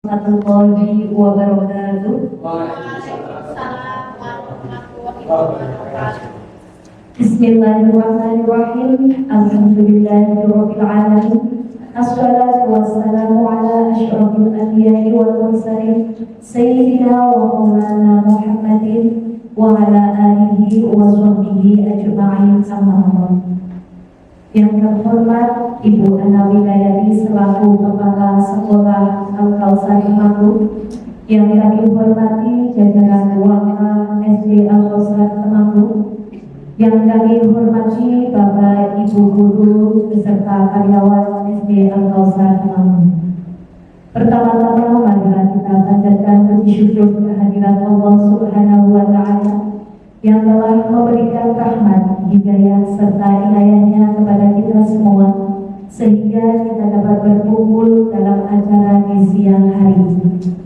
warahmatullahi wabarakatuh. Waalaikumsalam warahmatullahi wabarakatuh. Bismillahirrahmanirrahim. Alhamdulillahirabbil alamin. Assalatu wassalamu ala asyrafil anbiya'i wal mursalin sayyidina wa maulana Muhammadin wa ala alihi wa sahbihi ajma'in. Amma. Yang terhormat Ibu Ana Widayati selaku Kepala Sekolah Al-Kausar Temanggung, yang kami hormati jajaran keluarga SD Al-Kausar Temanggung, yang kami hormati Bapak Ibu guru beserta karyawan SD Al-Kausar Temanggung. Pertama-tama marilah kita panjatkan puji syukur kehadirat Allah Subhanahu wa Ta'ala yang telah memberikan rahmat, hidayah serta inayahnya kepada kita semua, sehingga kita dapat berkumpul dalam acara di siang hari ini.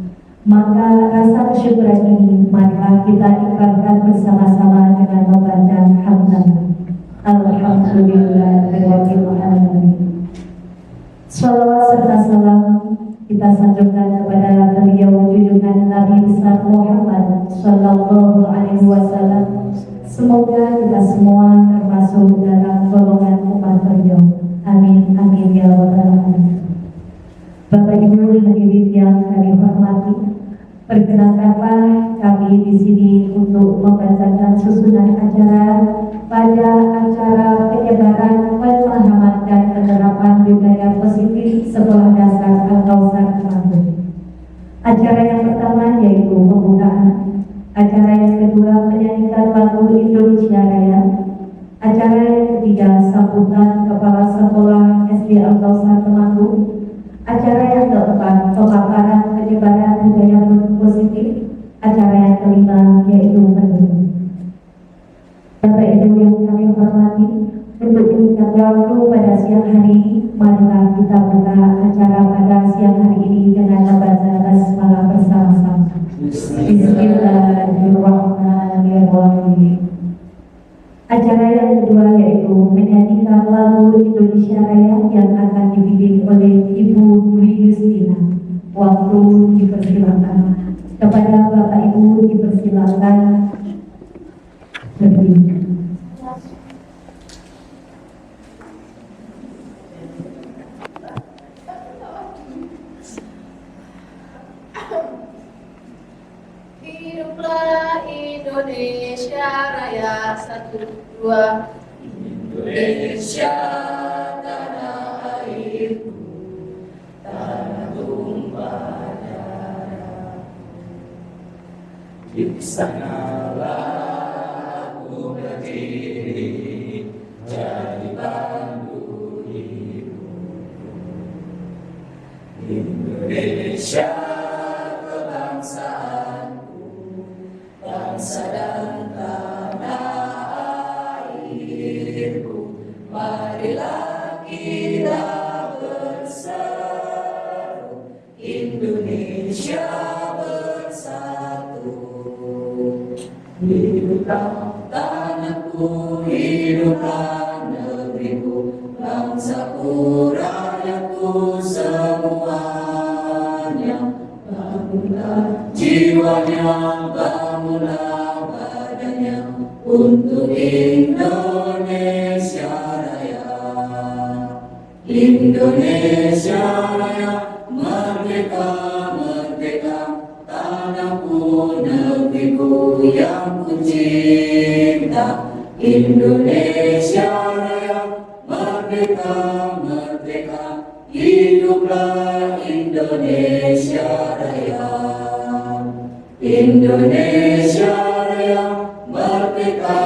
Maka rasa kesyukuran ini marilah kita ikrarkan bersama-sama dengan membaca hamdalah. Alhamdulillahirabbil alamin. Shalawat serta salam kita sanjungkan kepada beliau junjungan Nabi besar Muhammad Sallallahu Alaihi Wasallam. Semoga kita semua termasuk dalam golongan umat beliau. Amin amin ya rabbal alamin. Bapak Ibu hadirin yang kami hormati, perkenankanlah kami di sini untuk membacakan susunan acara pada acara penyebaran pemahaman dan penerapan budaya positif Sekolah Dasar Al-Kausar Temanggung. Acara yang pertama yaitu pembukaan. Acara yang kedua menyanyikan lagu Indonesia Raya. Acara yang ketiga sambutan Kepala Sekolah SD Al-Kausar Temanggung. Acara yang keempat pemaparan penyebaran budaya positif. Acara yang kelima yaitu penutup. Bapak Ibu yang kami hormati, untuk menyingkat waktu pada siang hari ini, marilah kita buka acara pada siang hari ini dengan membaca basmalah bersama-sama. Bismillahirrahmanirrahim. Acara yang kedua yaitu menyanyikan lagu Indonesia Raya yang akan dibimbing oleh Ibu Dwi Yustina. Waktu dipersilakan. Kepada Bapak Ibu dipersilakan berdiri. Hiduplah Indonesia Raya, 1, 2. Indonesia tanah airku, tanah tumpah darah. Di sanalah aku berdiri, jadi pandu hidupku. Indonesia kebangsaanku, bangsa dan tanah airku. Marilah kita berseru, Indonesia bersatu. Hiduplah tanahku, hiduplah negeriku, bangsaku, rakyatku semuanya. Bangunlah jiwanya, bangunlah badannya untuk Indonesia Raya. Indonesia Raya, merdeka, merdeka, tanahku, negeriku yang ku cinta. Indonesia Raya, merdeka, merdeka, hiduplah Indonesia Raya. Indonesia Raya, merdeka,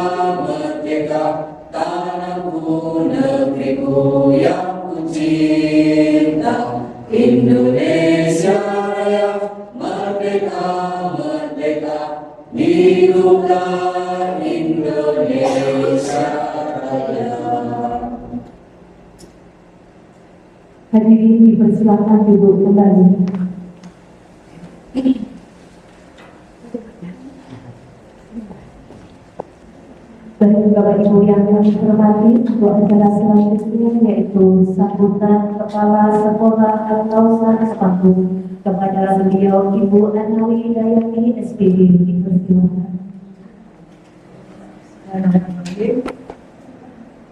merdeka, tanahku, negeriku yang ku cinta. Indonesia Raya, merdeka, merdeka, hiduplah Indonesia Raya. Hadirin dipersilakan duduk kembali. Bagi Bapak Ibu yang kami hormati, untuk acara selanjutnya yaitu sambutan Kepala Sekolah Al-Kausar Sepatu kepada beliau Ibu Anawi Dayani SPD. Dipersilakan.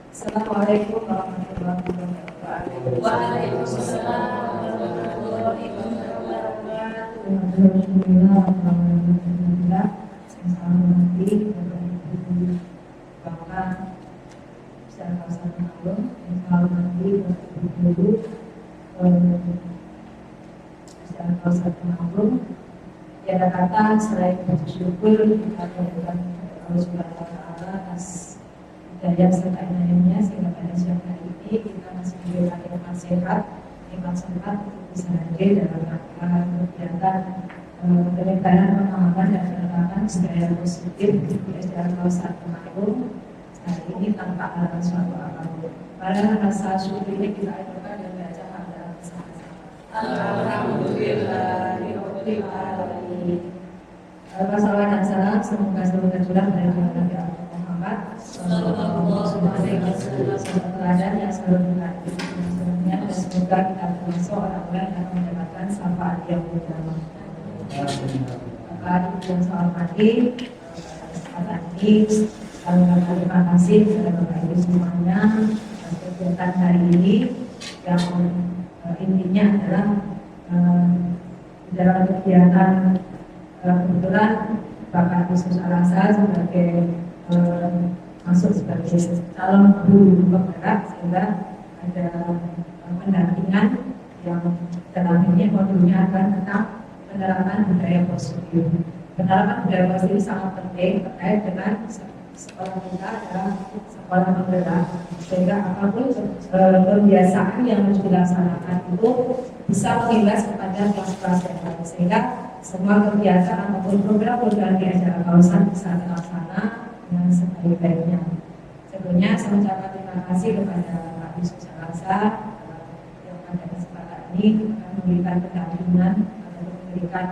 Assalamualaikum warahmatullahi wabarakatuh. Waalaikumsalam warahmatullahi wabarakatuh. Alhamdulillah, alhamdulillah. Saya nanti Bapak secara kawasan Agung, insya nanti dulu secara kawasan Agung. Tiada kata selain bersyukur kita kepada Allah Subhanahu Wa Taala atas hidayah serta inayahnya sehingga pada siang hari ini kita masih diberikan nikmat sehat untuk bisa hadir dalam rangka kegiatan penyebaran pemahaman dan penerapan budaya positif di SDN kawasan Temanggung hari ini tanpa ada suatu apapun. Pada rasa syukur ini kita aturkan dan baca pada bersama-sama. Alhamdulillahirabbil alamin. Wassalatu dan salam semoga selalu tercurah dari Nabi Muhammad sallallahu alaihi wasallam yang selalu berkati sebelumnya dan semoga kita termasuk orang-orang yang mendapatkan syafaat yang utama. Bapak Ibu yang saya hormati, kesempatan ini terima kasih kepada Bapak Ibu semuanya atas kegiatan hari ini yang intinya adalah dalam kegiatan kebetulan Bapak Yesus Alasa sebagai masuk sebagai calon guru penggerak sehingga ada pendampingan yang dalam ini modulnya akan tentang penerapan budaya positif. Penerapan budaya positif sangat penting terkait dengan sekolah kita adalah sekolah penggerak sehingga apapun kebiasaan yang harus dilaksanakan itu bisa mengimbas kepada kelas-kelas yang lain sehingga semua kegiatan ataupun program-program di acara kawasan bisa terlaksana dengan sebaik-baiknya. Sebelumnya saya mengucapkan terima kasih kepada Pak Yesus Alasa yang pada kesempatan ini akan memberikan pendampingan atau memberikan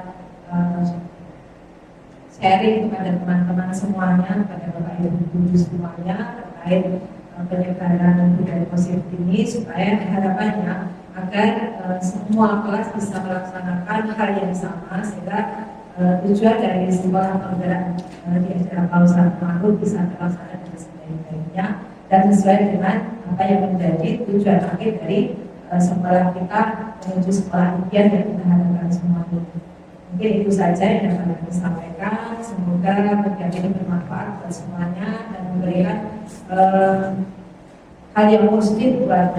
sharing kepada teman-teman semuanya, kepada Bapak Ibu guru semuanya terkait penyebaran budaya positif ini supaya harapannya agar semua kelas bisa melaksanakan hal yang sama sehingga tujuan dari sekolah penggerak di acara kawasan Temanggung bisa terlaksana dengan sebaik-baiknya dan sesuai dengan apa yang menjadi tujuan akhir dari sekolah kita menuju sekolah impian yang kita harapkan semuanya. Mungkin itu saja yang dapat kami sampaikan. Semoga kegiatan ini bermanfaat buat semuanya dan memberikan hal yang positif buat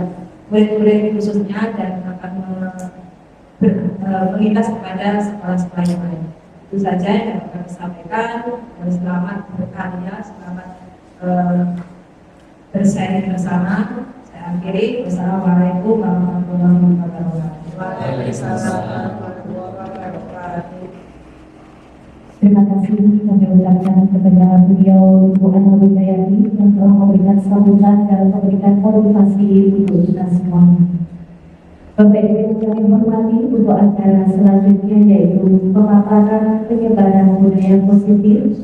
murid-murid khususnya dan akan mengintas kepada sekolah-sekolah yang lain. Itu saja yang dapat kami sampaikan. Selamat berkarya, selamat bersharing bersama. Saya akhiri. Wassalamualaikum warahmatullahi wabarakatuh. Waalaikumsalam. Terima kasih kami ucapkan kepada beliau Ibu Anawi Dayani yang telah memberikan sambutan dan memberikan motivasi untuk kita semuanya. Bapak Ibu yang kami hormati, untuk acara selanjutnya yaitu pemaparan penyebaran budaya positif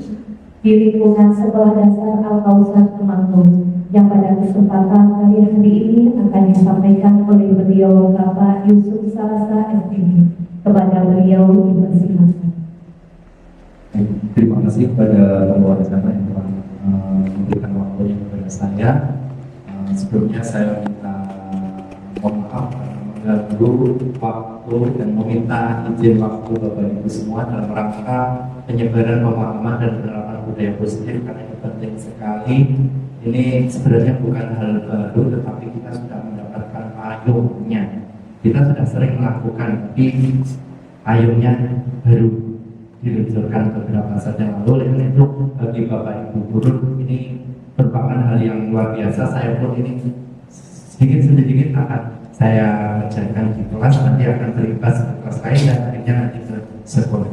di lingkungan Sekolah Dasar Al-Kausar Temanggung yang pada kesempatan hari ini akan disampaikan oleh beliau Bapak Yusuf Salasa SPD. Kepada beliau dipersilakan. Terima kasih kepada pembawa acara yang telah memberikan waktunya kepada saya. Sebelumnya saya minta mohon maaf karena mengganggu waktu dan meminta izin waktu Bapak Ibu semua dalam rangka penyebaran pemahaman dan penerapan budaya positif karena itu penting sekali. Ini sebenarnya bukan hal baru, tetapi kita sudah mendapatkan payungnya. Kita sudah sering melakukan, tapi payungnya baru diluncurkan beberapa saat yang lalu. Oleh karena itu bagi Bapak Ibu guru ini merupakan hal yang luar biasa. Saya pun ini sedikit akan saya kerjakan di kelas, nanti akan terimbas ke kelas lain dan akhirnya nanti ke sekolah.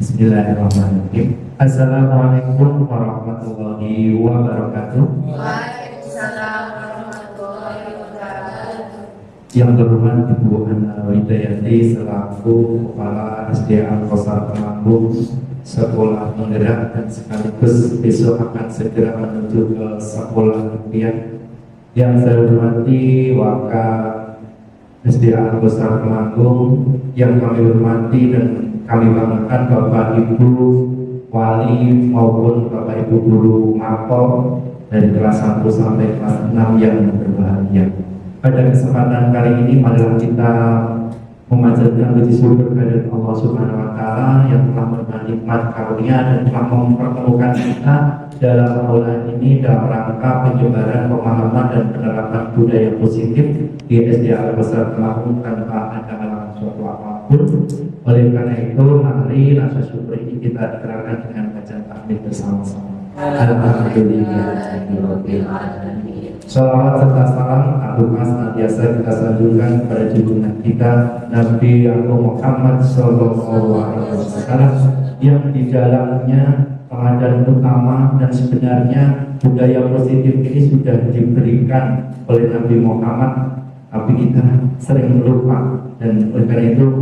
Bismillahirrahmanirrahim. Assalamualaikum warahmatullahi wabarakatuh. Waalaikumsalam warahmatullahi wabarakatuh. Yang terhormat Ibu Ana Widayati selaku Kepala SDA Al-Qasar Temanggung Sekolah Penggerak dan sekaligus besok akan segera menuju ke sekolah impian. Yang saya hormati Waka SDA Al-Qasar Temanggung, yang kami hormati dan kami banggakan Bapak Ibu Wali maupun Bapak Ibu Guru Mapol dari kelas 1 sampai kelas 6 yang berbahagia. Pada kesempatan kali ini marilah kita memanjatkan puji syukur kepada Allah Subhanahu wa taala yang telah memberikan nikmat karunia dan telah mempertemukan kita dalam aula ini dalam rangka penyebaran pemahaman dan penerapan budaya positif di SDA Al-Qasar Temanggung tanpa ada halangan suatu apapun. Oleh karena itu, mari rasa syukur ini kita ikrarkan dengan bacaan tahmid bersama-sama. Alhamdulillahirabbil alamin. Salawat serta salam agung senantiasa kita sanjungkan kepada junjungan kita Nabi Muhammad Sallallahu Alaihi Wasallam yang di dalamnya teladan utama dan sebenarnya budaya positif ini sudah diberikan oleh Nabi Muhammad, tapi kita sering lupa. Dan oleh karena itu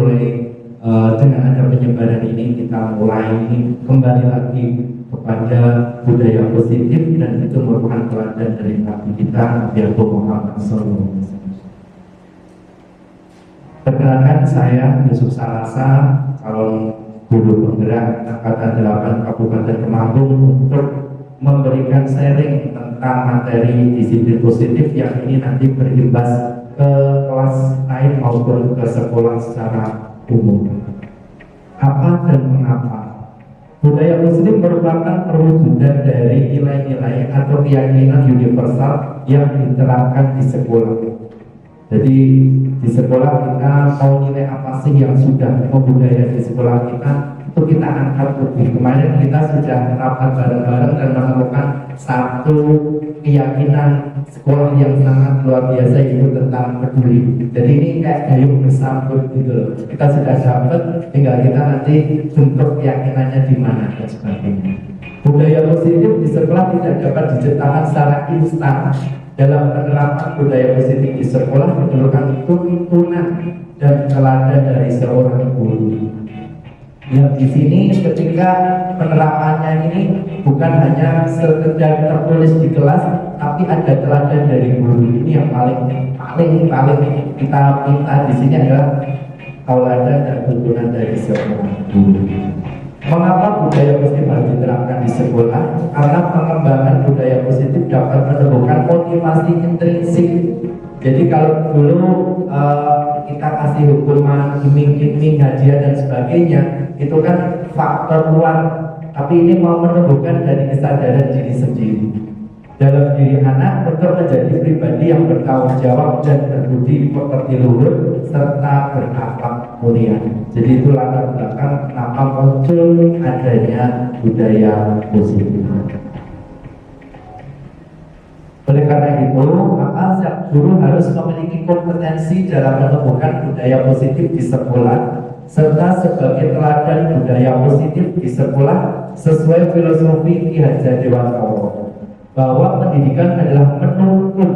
dengan ada penyebaran ini kita mulai kembali lagi kepada budaya positif, dan itu merupakan teladan dari Nabi kita Nabi Muhammad SAW. Perkenalkan, saya Yusuf Salasa, calon guru penggerak Angkatan 8 Kabupaten Temanggung, untuk memberikan sharing tentang materi disiplin positif yang ini nanti berimbas ke kelas lain maupun ke sekolah secara umum. Apa dan mengapa? Budaya Muslim merupakan perwujudan dari nilai-nilai atau keyakinan universal yang diterapkan di sekolah. Jadi di sekolah kita mau nilai apa sih yang sudah membudaya di sekolah kita, itu kita angkat lebih. Kemarin kita sudah rapat bareng-bareng dan menemukan satu keyakinan sekolah yang sangat luar biasa, itu tentang peduli. Jadi ini kayak gayung bersambut gitu. Kita sudah dapat, tinggal kita nanti bentuk keyakinannya di mana dan sebagainya. Budaya positif di sekolah tidak dapat diciptakan secara instan. Dalam penerapan budaya positif di sekolah memerlukan tuntunan dan teladan dari seorang guru. Yang di sini ketika penerapannya ini bukan hanya sekedar tertulis di kelas, tapi ada teladan dari guru. Ini yang paling kita minta di sini adalah teladan dan tuntunan dari seorang guru. Mengapa budaya positif harus diterapkan di sekolah? Karena pengembangan budaya positif dapat menumbuhkan motivasi intrinsik. Jadi kalau dulu kita kasih hukuman, iming-iming, hadiah dan sebagainya, itu kan faktor luar. Tapi ini mau menumbuhkan dari kesadaran diri sendiri dalam diri anak untuk menjadi pribadi yang bertanggung jawab dan berbudi pekerti luhur serta berakhlak mulia. Jadi itu latar belakang kenapa muncul adanya budaya positif. Oleh karena itu, maka setiap guru harus memiliki kompetensi dalam menumbuhkan budaya positif di sekolah, serta sebagai teladan budaya positif di sekolah sesuai filosofi Ki Hajar Dewantara, bahwa pendidikan adalah menuntut,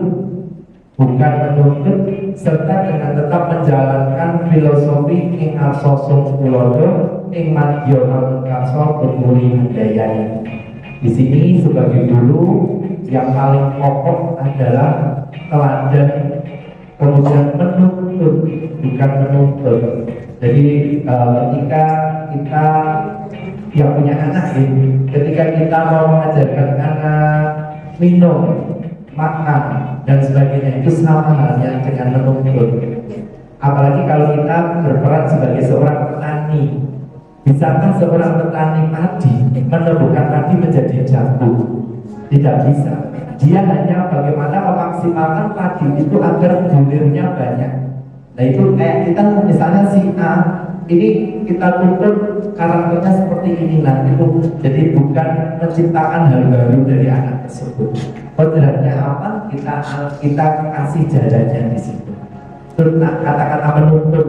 bukan menuntut, serta dengan tetap menjalankan filosofi ing asosung tulodo ing madya karso kemuri handayani. Di sini sebagai guru yang paling pokok adalah teladan, kemudian menuntut, bukan menuntut. Jadi ketika kita yang punya anak ini, ketika kita mau mengajarkan anak minum, makan dan sebagainya, itu sama halnya dengan menuntut. Apalagi kalau kita berperan sebagai seorang petani. Bisakah seorang petani padi menumbuhkan padi menjadi jagung? Tidak bisa. Dia hanya bagaimana memaksimalkan padi itu agar bulirnya banyak. Nah itu kayak kita misalnya si A, ini kita tuntut karakternya seperti ini, nah itu jadi bukan menciptakan hal baru dari anak tersebut. Kodratnya apa? Kita kasih jalannya di situ. Terus kata-kata menuntut,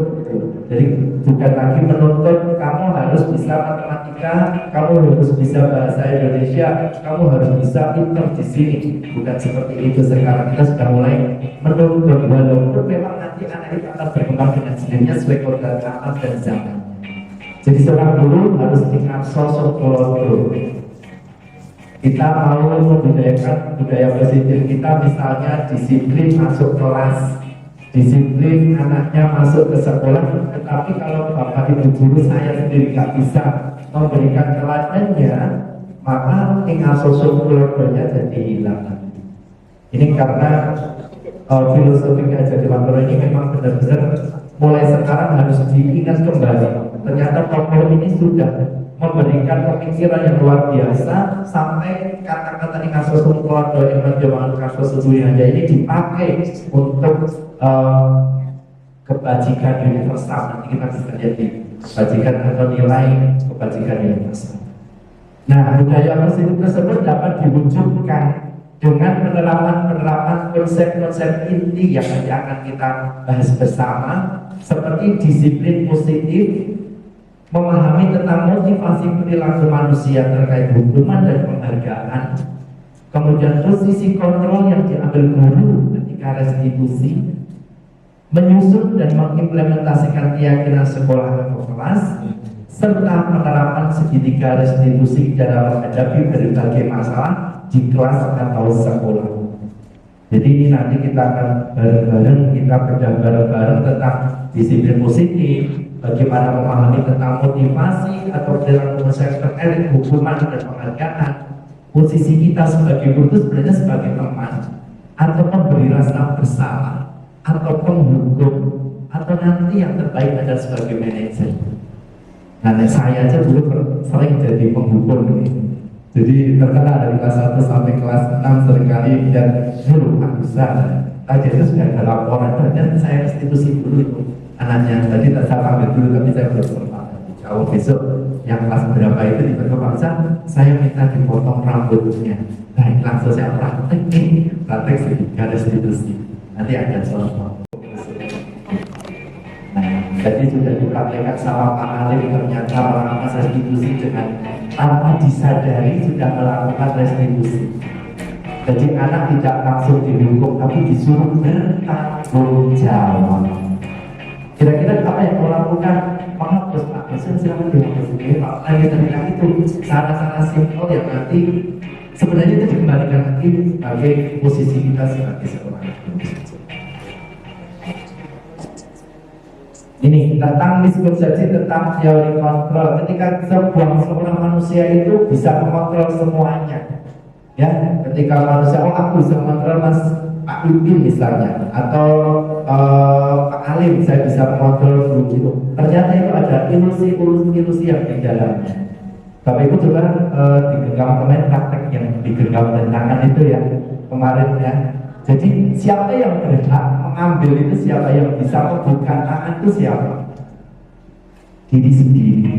jadi bukan lagi menuntut kamu harus bisa bisa matematika, kamu harus bisa bahasa Indonesia, kamu harus bisa pinter di sini. Bukan seperti itu. Sekarang kita sudah mulai menurut walaupun memang nanti anak itu akan berkembang dengan sendirinya sesuai kodrat alam dan zaman. Jadi seorang guru harus ingat sosok keluarga. Kita mau membudayakan budaya positif kita, misalnya disiplin masuk kelas, disiplin anaknya masuk ke sekolah. Tetapi kalau bapak ibu guru saya sendiri nggak bisa memberikan teladannya, maka tinggal sosok keluarganya jadi hilang. Ini karena filosofi Gajah Dewantara ini memang benar-benar mulai sekarang harus diingat kembali. Ternyata tokoh ini sudah memberikan pemikiran yang luar biasa sampai kata-kata ingat sosok keluarga yang menjadi kasus dunia ini dipakai untuk kebajikan universal. Nanti kita bisa lihat di kebajikan atau nilai kebajikan universal. Nah, budaya positif tersebut dapat diwujudkan dengan penerapan konsep-konsep inti yang nanti akan kita bahas bersama, seperti disiplin positif, memahami tentang motivasi perilaku manusia terkait hukuman dan penghargaan, kemudian posisi kontrol yang diambil guru ketika restitusi, menyusun dan mengimplementasikan keyakinan sekolah atau kelas, serta penerapan segitiga restitusi dalam menghadapi berbagai masalah di kelas atau sekolah. Jadi nanti kita akan bareng-bareng, kita bedah bareng-bareng tentang disiplin positif, bagaimana memahami tentang motivasi atau perilaku manusia terkait hukuman dan penghargaan, posisi kita sebagai guru sebenarnya sebagai teman, atau memberi rasa bersalah, atau penghukum, atau nanti yang terbaik adalah sebagai manajer. Nah, saya aja dulu sering jadi penghukum ini. Jadi terkenal dari kelas 1 sampai kelas 6 seringkali dan dulu aku bisa. Tadi itu sudah ada laporan dan saya restitusi dulu itu anaknya. Tadi tak salah ambil dulu tapi saya belum sempat. Jauh besok yang kelas berapa itu tiba-tiba Pak Ustaz, saya minta dipotong rambutnya. Baik, langsung saya praktek segitiga restitusi. Nanti ada contoh. Nah, jadi sudah dipraktekkan sama Pak Alim, ternyata melakukan restitusi dengan tanpa disadari sudah melakukan restitusi. Jadi anak tidak langsung dihukum, tapi disuruh bertanggung jawab. Kira-kira apa yang mau lakukan? Menghapus Pak dosen, silakan dihapus. Pak Alim tadi itu cara-cara simpel yang nanti sebenarnya itu dikembalikan lagi sebagai posisi kita sebagai seorang guru. Ini tentang miskonsepsi tentang teori kontrol. Ketika seorang manusia itu bisa mengontrol semuanya, ya. Ketika manusia, aku bisa mengontrol Mas Pak Ipin misalnya, atau Pak Alim, saya bisa mengontrol guru itu. Ternyata itu ada ilusi yang di dalamnya. Bapak Ibu coba digenggam kemarin praktek yang digenggam dan tangan itu ya kemarin ya. Jadi siapa yang berhak mengambil itu, siapa yang bisa membuka tangan itu siapa? Diri sendiri,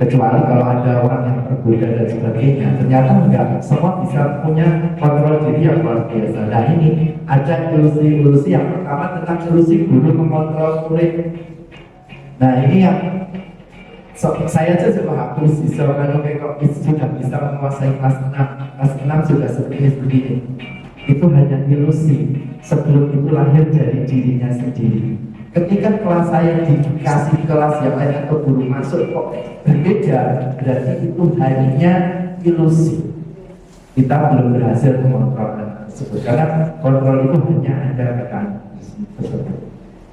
kecuali kalau ada orang yang tergoda dan sebagainya. Ternyata enggak, semua bisa punya kontrol diri yang luar biasa. Nah ini ada ilusi yang pertama tentang ilusi guru mengontrol murid. Nah ini yang saya aja coba hapus kalau sudah bisa menguasai kelas 6. Kelas 6 sudah seperti ini. Itu hanya ilusi. Sebelum itu lahir dari dirinya sendiri. Ketika kelas saya dikasih kelas yang lain atau guru masuk kok berbeda, berarti itu hanya ilusi. Kita belum berhasil mengontrol tersebut karena kontrol itu hanya ada kan.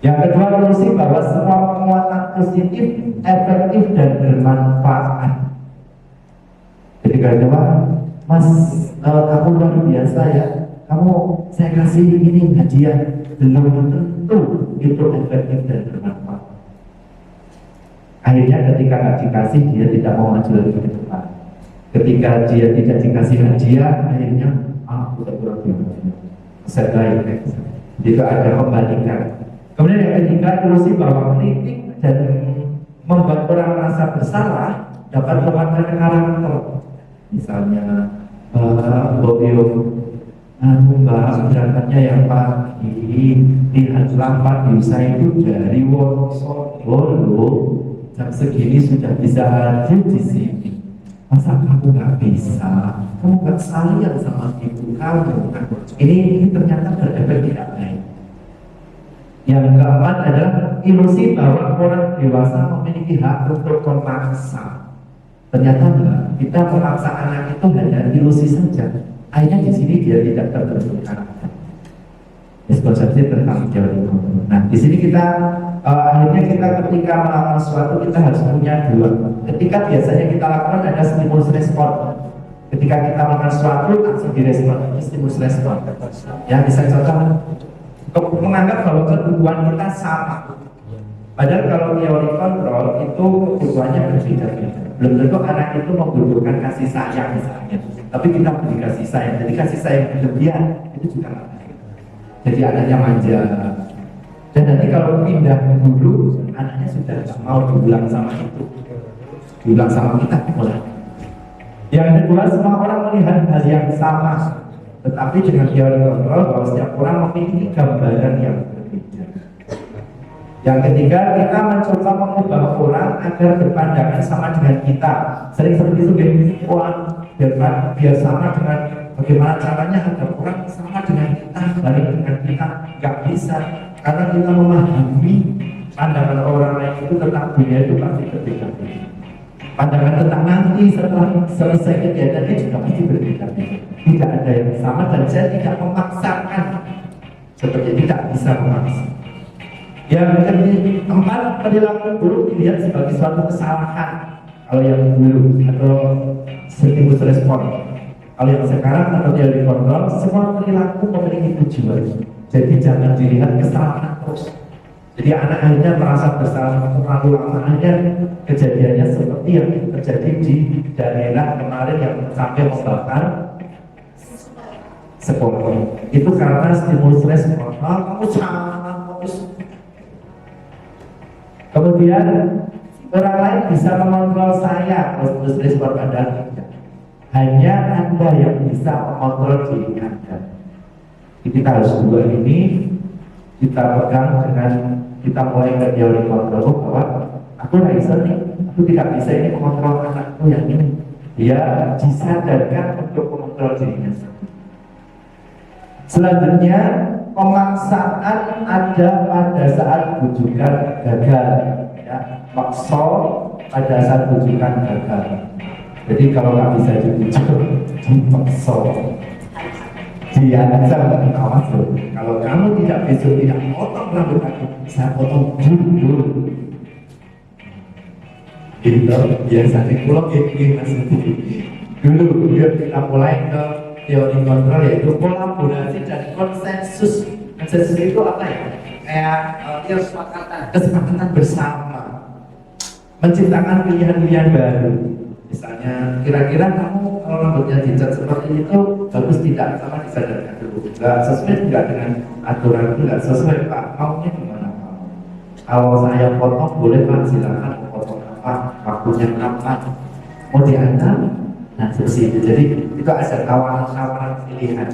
Yang kedua, ilusi bahwa semua penguatan positif, efektif dan bermanfaat. Ketika kedua, Mas, kamu luar biasa ya. Kamu saya kasih ini hadiah, belum tentu itu efektif dan bermanfaat. Akhirnya ketika nggak dikasih, dia tidak mau maju lagi ke depan. Ketika dia tidak dikasih hadiah, akhirnya udah kurang biasa. Saya baik, itu ada kembalikan. Kemudian yang ketiga, ilusi bahwa kritik dan membuat orang merasa bersalah dapat mematahkan karakter. Misalnya, Mbak berangkatnya yang pagi, lihatlah Pak Yusa itu dari Wonosobo loh. jam segini sudah bisa hadir di sini. Masa kamu nggak bisa? Kamu nggak sayang sama ibu kamu? Ini ternyata berefek tidak baik. Yang keempat adalah ilusi bahwa orang dewasa memiliki hak untuk memaksa. Ternyata enggak. Kita memaksa anak itu hanya ilusi saja. Akhirnya di sini dia tidak terbentuk karakter. Miskonsepsi tentang teori kontrol. Nah, di sini kita akhirnya kita ketika melakukan sesuatu kita harus punya dua. Ketika biasanya kita lakukan ada stimulus respon. Ketika kita melakukan sesuatu langsung direspon, stimulus respon. Ya, misalnya contoh menganggap bahwa kebutuhan kita sama. Padahal kalau teori kontrol itu kebutuhannya berbeda-beda. Belum tentu anak itu membutuhkan kasih sayang misalnya, tapi kita beri kasih sayang. Jadi kasih sayang berlebihan itu juga nggak baik. Jadi anaknya manja. Dan nanti kalau pindah dulu, anaknya sudah nggak mau diulang sama itu, diulang sama kita mulai. Yang kedua, semua orang melihat hal yang sama, tetapi dengan teori kontrol bahwa setiap orang memiliki gambaran yang berbeda. Yang ketiga, kita mencoba mengubah orang agar berpandangan sama dengan kita. Sering seperti itu, biar sama dengan bagaimana caranya agar orang sama dengan kita, balik dengan kita. Nggak bisa, karena kita memahami pandangan orang lain itu tentang dunia itu pasti berbeda-beda. Pandangan tentang nanti setelah selesai kejadian itu juga pasti berbeda-beda. Tidak ada yang sama dan saya tidak memaksakan. Seperti tidak bisa memaksa. Yang keempat, perilaku buruk dilihat sebagai suatu kesalahan. Kalau yang dulu atau stimulus respon. Kalau yang sekarang atau teori kontrol, semua perilaku memiliki tujuan. Jadi jangan dilihat kesalahan terus. Jadi anak akhirnya merasa bersalah terlalu lama, akhirnya kejadiannya seperti yang terjadi di daerah kemarin yang sampai membakar sekolah. Itu karena stimulus respon. Kamu salah terus. Kemudian orang lain bisa mengontrol saya, stimulus respon Anda tidak. Hanya Anda yang bisa mengontrol diri Anda. Kita harus dua ini kita pegang dengan kita mulai ke teori kontrol bahwa aku nggak bisa nih, aku tidak bisa ini mengontrol anakku yang ini. Dia disadarkan untuk mengontrol dirinya. Selanjutnya, pemaksaan ada pada saat bujukan gagal, ya, maksa pada saat bujukan gagal. Jadi kalau nggak bisa dibujuk, dipaksa. Dia akan awas loh. Kalau kamu tidak besok tidak potong rambut aku, saya potong dulu. Gitu, biasanya pulau ini masih dulu. Biar kita mulai ke teori kontrol yaitu kolaborasi dan konsensus. Konsensus itu apa ya? Kayak kesepakatan bersama, menciptakan pilihan-pilihan baru. Misalnya, kira-kira kamu kalau rambutnya dicat seperti itu bagus tidak, sama disadarkan dulu. Nggak sesuai tidak dengan aturan itu, nggak sesuai Pak. Maunya gimana Pak? Kalau saya potong boleh Pak, silakan potong apa, waktunya kapan? Mau diantar? Nah seperti itu. Jadi itu ada tawaran-tawaran pilihan.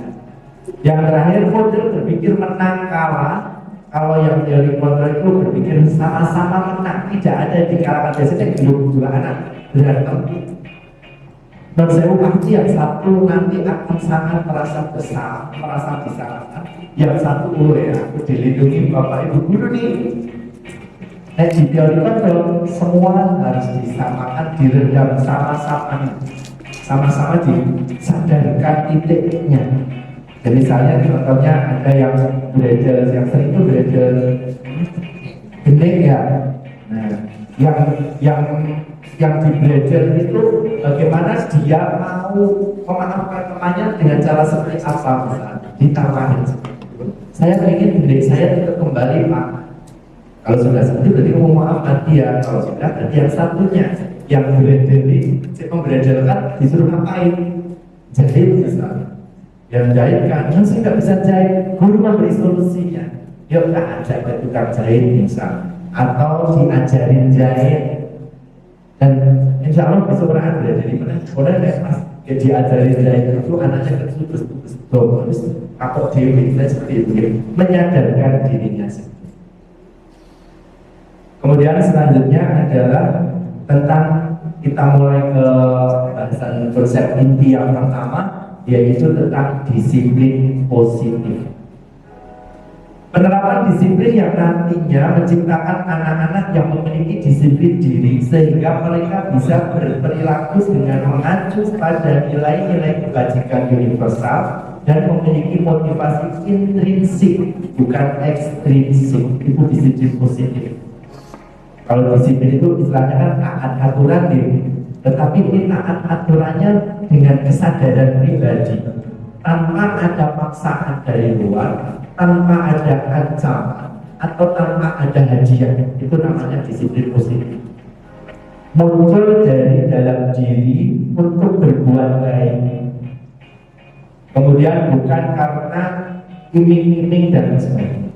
Yang terakhir, model berpikir menang kalah. Kalau yang teori kontrol itu berpikir sama-sama menang, tidak ada di kalangan biasanya dua anak berantem. Dan saya pasti yang satu nanti akan sangat merasa besar, merasa disalahkan. Yang satu ya, aku dilindungi bapak ibu guru nih. Nah di teori kontrol semua harus disamakan, diredam sama-sama disadarkan titiknya. Jadi misalnya contohnya ada yang belajar yang sering itu belajar gendeng ya. Nah, yang di belajar itu bagaimana dia mau memaafkan temannya dengan cara seperti apa misalnya ditawarin. Saya ingin gendeng saya tetap kembali Pak. Kalau sudah seperti itu berarti mau memaafkan dia. Kalau sudah berarti yang satunya yang belajar membelajarkan disuruh ngapain? Jahit misalnya. Yang jahit kan, saya nggak bisa jahit, guru memberi solusinya. Yuk kita ajak ke tukang jahit misal, atau diajarin jahit. Dan insya Allah besok orang belajar di mana? Boleh deh mas, ya diajarin jahit itu anaknya terus kapok dewi, seperti itu, menyadarkan dirinya sendiri. Kemudian selanjutnya adalah tentang kita mulai ke bahasan konsep inti yang pertama, yaitu tentang disiplin positif. Penerapan disiplin yang nantinya menciptakan anak-anak yang memiliki disiplin diri sehingga mereka bisa berperilaku dengan mengacu pada nilai-nilai kebajikan universal dan memiliki motivasi intrinsik bukan ekstrinsik. Itu disiplin positif. Kalau disiplin itu istilahnya kan taat aturan diri, tetapi ini taat aturannya dengan kesadaran pribadi tanpa ada paksaan dari luar, tanpa ada ancaman atau tanpa ada hadiah. Itu namanya disiplin positif. Muncul dari dalam diri untuk berbuat baik, kemudian bukan karena iming-iming dan sebagainya.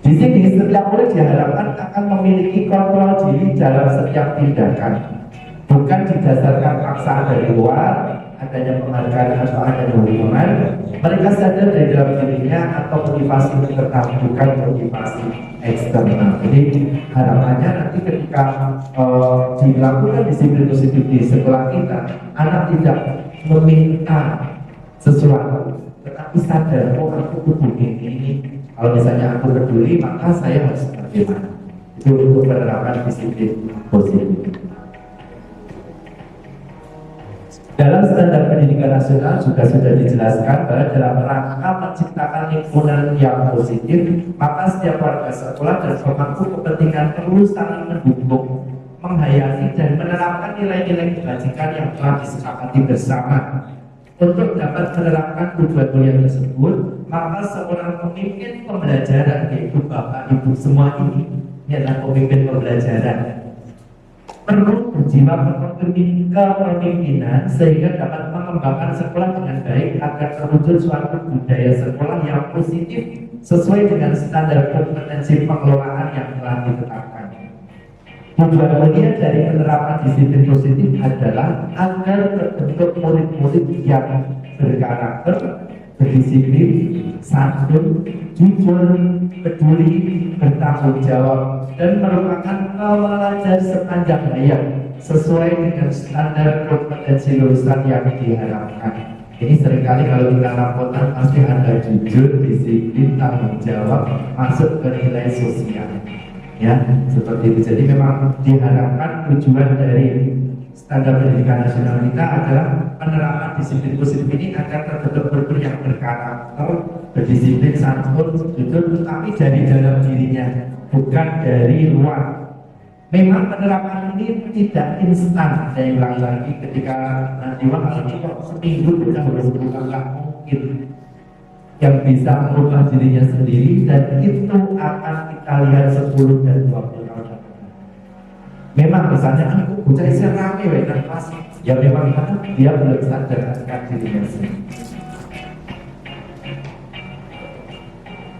Di sini setiap murid diharapkan akan memiliki kontrol diri dalam setiap tindakan, bukan didasarkan paksaan dari luar, adanya penghargaan atau adanya hukuman. Mereka sadar dari dalam dirinya atau motivasi internal, bukan motivasi eksternal. Jadi harapannya nanti ketika dilakukan disiplin positif di sekolah kita, anak tidak meminta sesuatu, tetapi sadar, oh aku butuh ini. Kalau misalnya aku peduli, maka saya harus bagaimana. Itu untuk penerapan disiplin positif. Dalam standar pendidikan nasional juga sudah dijelaskan bahwa dalam rangka menciptakan lingkungan yang positif, maka setiap warga sekolah dan pemangku kepentingan perlu saling mendukung, menghayati dan menerapkan nilai-nilai kebajikan yang telah disepakati bersama. Untuk dapat menerapkan tujuan mulia tersebut, maka seorang pemimpin pembelajaran, yaitu Bapak Ibu semua ini adalah pemimpin pembelajaran, perlu berjiwa kepemimpinan sehingga dapat mengembangkan sekolah dengan baik agar terwujud suatu budaya sekolah yang positif sesuai dengan standar kompetensi pengelolaan yang telah ditetapkan. Tujuan mulia dari penerapan disiplin positif adalah agar terbentuk murid-murid yang berkarakter, berdisiplin, santun, jujur, peduli, bertanggung jawab, dan merupakan pelajar sepanjang hayat sesuai dengan standar kompetensi lulusan yang diharapkan. Ini seringkali kalau kita laporkan pasti ada jujur, disiplin, tanggung jawab, masuk ke nilai sosial. Ya, seperti itu. Jadi memang diharapkan tujuan dari standar pendidikan nasional kita adalah penerapan disiplin positif ini agar terbentuk guru yang berkarakter, berdisiplin, santun, jujur, tapi dari dalam dirinya, bukan dari luar. Memang penerapan ini tidak instan. Saya ulang lagi, ketika nanti ini kok seminggu kita harus bukan, nggak mungkin. Yang bisa merubah dirinya sendiri, dan itu akan kita lihat 10 dan 20 tahun. Memang misalnya aku bocah saya rame dan pas, ya memang dia belum sadar akan dirinya sendiri.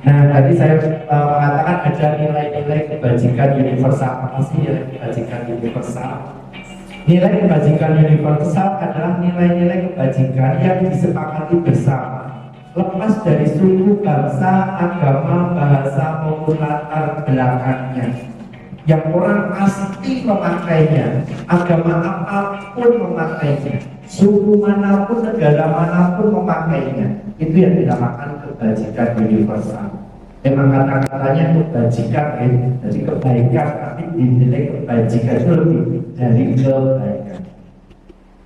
Nah, tadi saya mengatakan ada nilai-nilai kebajikan universal. Apa sih nilai kebajikan universal? Nilai kebajikan universal adalah nilai-nilai kebajikan yang disepakati bersama, lepas dari suku, bangsa, agama, bahasa, maupun latar belakangnya. Yang orang pasti memakainya, agama apapun memakainya, suku manapun, negara manapun memakainya. Itu yang dinamakan kebajikan universal. Memang kata-katanya kebajikan, jadi kebaikan, tapi dinilai kebajikan itu lebih dari kebaikan.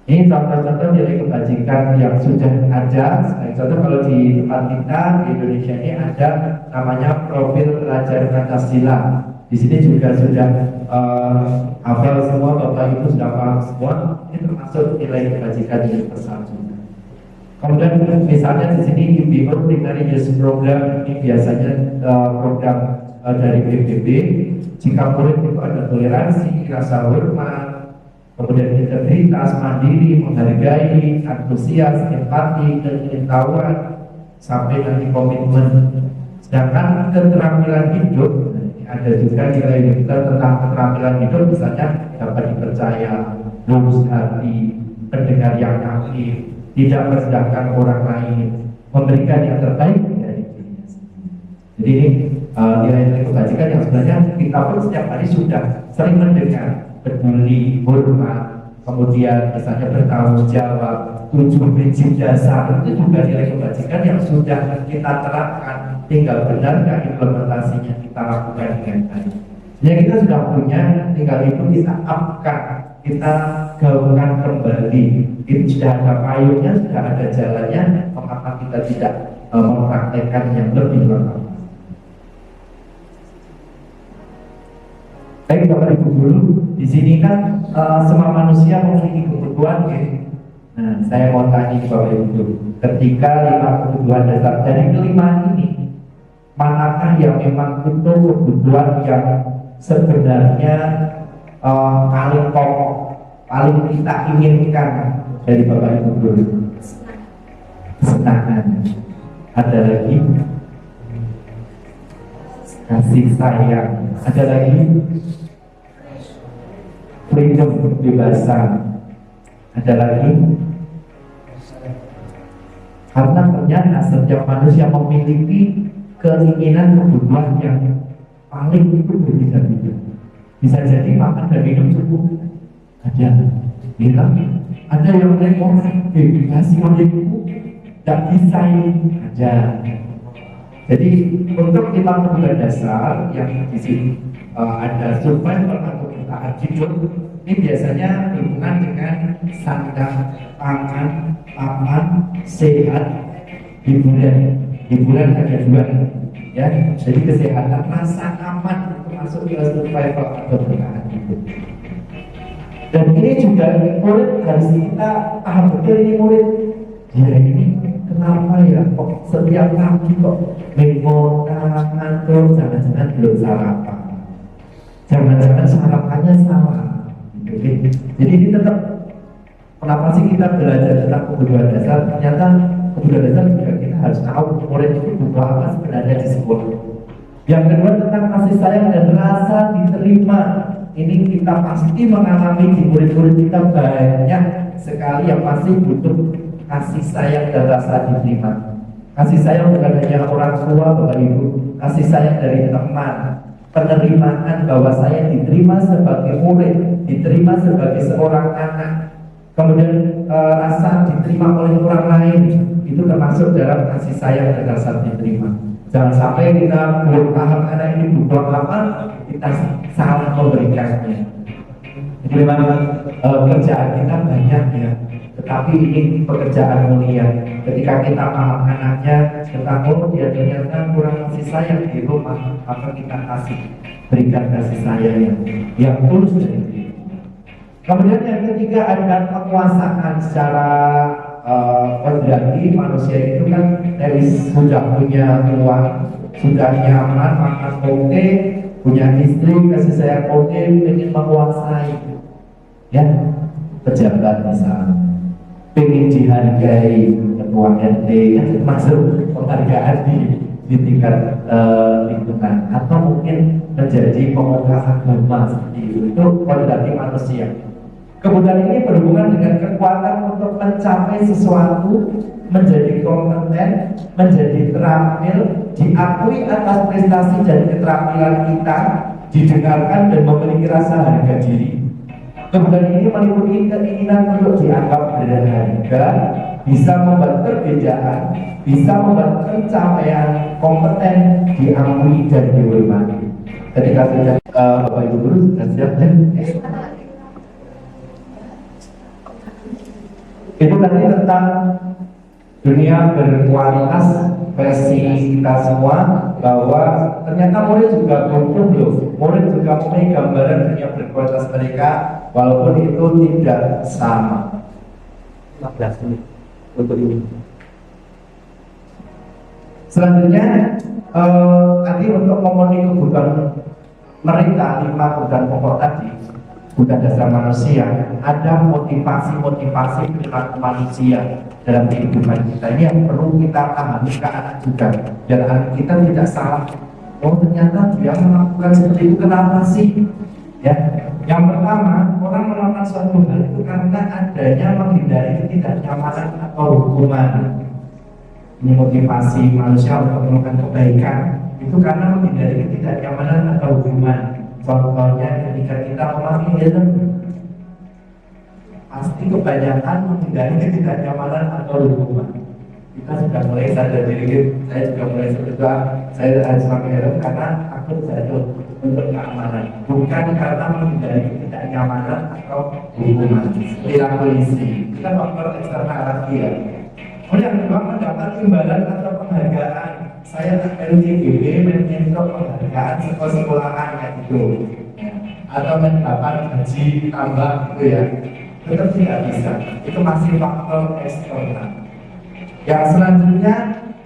Ini contoh-contoh nilai kebajikan yang sudah ada. Sebagai contoh, kalau di tempat kita di Indonesia ini ada namanya profil pelajar Pancasila. Di sini juga sudah hafal semua, Bapak Ibu sudah paham semua. Ini termasuk nilai kebajikan universal juga. Kemudian misalnya di sini UBO Primary Youth Program, ini biasanya program dari PBB. Jika murid itu ada toleransi, rasa hormat, kemudian integritas, mandiri, menghargai, antusias, empati, pengetahuan, sampai nanti komitmen. Sedangkan keterampilan hidup, ada juga nilai kita tentang keterampilan hidup, misalnya dapat dipercaya, lurus hati, pendengar yang aktif, tidak merendahkan orang lain, memberikan yang terbaik dari dirinya sendiri. Jadi ini nilai-nilai kebajikan yang sudah sebenarnya kita pun setiap hari sudah sering mendengar peduli, hormat, kemudian misalnya bertanggung jawab, 7 prinsip dasar, itu juga nilai kebajikan yang sudah kita terapkan, tinggal benarkah implementasinya kita lakukan dengan baik. Ya kita sudah punya, tinggal itu kita upkan, kita gaungkan kembali. Itu sudah ada payungnya, sudah ada jalannya, mengapa kita tidak mempraktekkan yang lebih lengkap. Baik Bapak Ibu Guru, di sini kan semua manusia memiliki kebutuhan ya. Nah, saya mau tanya Bapak Ibu Guru, ketika 5 kebutuhan dasar dari kelima ini, manakah yang memang itu kebutuhan yang sebenarnya paling pokok, paling kita inginkan dari Bapak Ibu Guru? Kesenangan. Ada lagi kasih sayang, ada lagi freedom, kebebasan, ada lagi karena ternyata setiap manusia memiliki keinginan kebutuhan yang paling itu berbeda-beda. Bisa jadi makan dan minum cukup, ada bilang ada yang mau dikasih olehku tak bisa ini aja. Jadi untuk 5 kebutuhan dasar yang di sini ada survival atau bertahan hidup, ini biasanya berhubungan dengan sandang, pangan, papan, sehat, hiburan ada 2 ya. Jadi kesehatan, rasa aman untuk masuk ke survival atau bertahan hidup. Dan ini juga murid harus kita paham betul, ini murid ya ini kenapa ya kok setiap pagi kok mengotak ngantuk, jangan-jangan belum sarapan, jangan-jangan sarapannya salah. Jadi ini tetap, kenapa sih kita belajar tentang kebutuhan dasar? Ternyata kebutuhan dasar juga kita harus tahu murid itu butuh apa sebenarnya di sekolah. Yang kedua tentang kasih sayang dan rasa diterima. Ini kita pasti mengalami di murid-murid kita banyak sekali yang masih butuh kasih sayang dan rasa diterima. Kasih sayang bukan hanya orang tua, Bapak Ibu, kasih sayang dari teman, penerimaan bahwa saya diterima sebagai murid, diterima sebagai seorang anak, kemudian rasa diterima oleh orang lain, itu termasuk dalam kasih sayang dan rasa diterima. Jangan sampai kita belum paham anak ini butuh apa, kita salah memberikannya. Jadi memang kerjaan kita banyak ya, tetapi ini pekerjaan mulia. Ketika kita paham anaknya, kita dia ternyata kurang kasih sayang di rumah, maka kita berikan kasih sayang yang tulus dari diri. Kemudian yang ketiga ada penguasaan secara berarti manusia itu kan dari sudah punya uang, sudah nyaman, makan oke, punya istri, kasih sayang oke, ingin menguasai, ya pejabat misalnya, ingin dihargai ketua RT, kan termasuk penghargaan di tingkat lingkungan, atau mungkin menjadi pemuka agama seperti itu berarti manusia. Kemudian ini berhubungan dengan kekuatan untuk mencapai sesuatu, menjadi kompeten, menjadi terampil, diakui atas prestasi dan keterampilan kita, didengarkan dan memiliki rasa harga diri. Kemudian ini meliputi keinginan untuk dianggap berharga, bisa membuat perbedaan, bisa membuat pencapaian kompeten, diakui dan dihormati. Ketika sudah Bapak Ibu Guru sudah siap itu tadi tentang dunia berkualitas versi kita semua, bahwa ternyata murid juga butuh loh, murid juga mempunyai gambaran dunia berkualitas mereka walaupun itu tidak sama. 15 menit untuk ini. Selanjutnya tadi untuk memenuhi kebutuhan mereka 5 kebutuhan pokok tadi, kebutuhan dasar manusia, ada motivasi-motivasi perilaku manusia dalam kehidupan kita. Ini yang perlu kita pahami ke anak juga, biar anak kita tidak salah. Oh ternyata dia melakukan seperti itu, kenapa sih? Ya, yang pertama orang melakukan suatu hal itu karena adanya menghindari ketidaknyamanan atau hukuman. Ini motivasi manusia untuk melakukan kebaikan itu karena menghindari ketidaknyamanan atau hukuman. Contohnya ketika kita memahami ilmu, pasti kebanyakan menghindari ketidaknyamanan atau hukuman. Kita sudah mulai sadar diri, saya juga mulai berdoa, saya harus pakai helm karena aku jatuh untuk keamanan, bukan karena menghindari ketidaknyamanan atau hukuman. Tidak polisi, kita faktor eksternal lagi ya. Kemudian yang kedua, mendapat imbalan atau penghargaan. Saya LCBB menyentuh penghargaan sekolah-sekolahan kayak gitu, atau mendapat gaji tambah gitu ya. Tetap tidak bisa, itu masih faktor eksternal. Yang selanjutnya,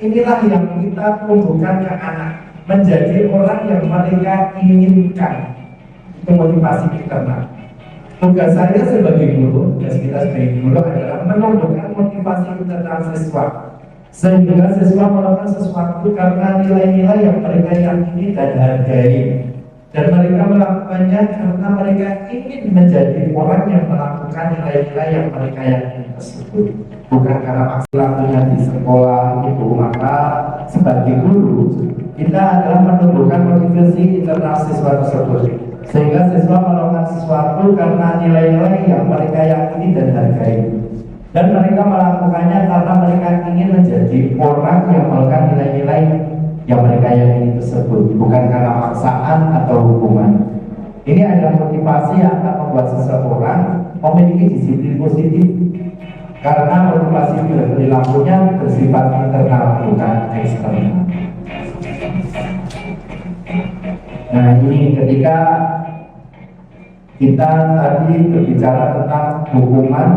inilah yang kita tumbuhkan ke anak, menjadi orang yang mereka inginkan. Itu motivasi kita. Tugas saya sebagai guru, tugas kita sebagai guru adalah menumbuhkan motivasi internal siswa, sehingga siswa melakukan sesuatu karena nilai-nilai yang mereka yakini dan hargai. Dan mereka melakukannya karena mereka ingin menjadi orang yang melakukan nilai-nilai yang mereka yakini tersebut, bukan karena perilakunya di sekolah itu. Maka sebagai guru, kita adalah menumbuhkan motivasi internal siswa tersebut, sehingga siswa melakukan sesuatu karena nilai-nilai yang mereka yakini dan hargai. Dan mereka melakukannya karena mereka ingin menjadi orang yang melakukan nilai-nilai yang mereka yakini tersebut, bukan karena paksaan atau hukuman. Ini adalah motivasi yang akan membuat seseorang memiliki disiplin positif, karena motivasi perilakunya bersifat internal, bukan eksternal. Nah, ini ketika kita tadi berbicara tentang hukuman,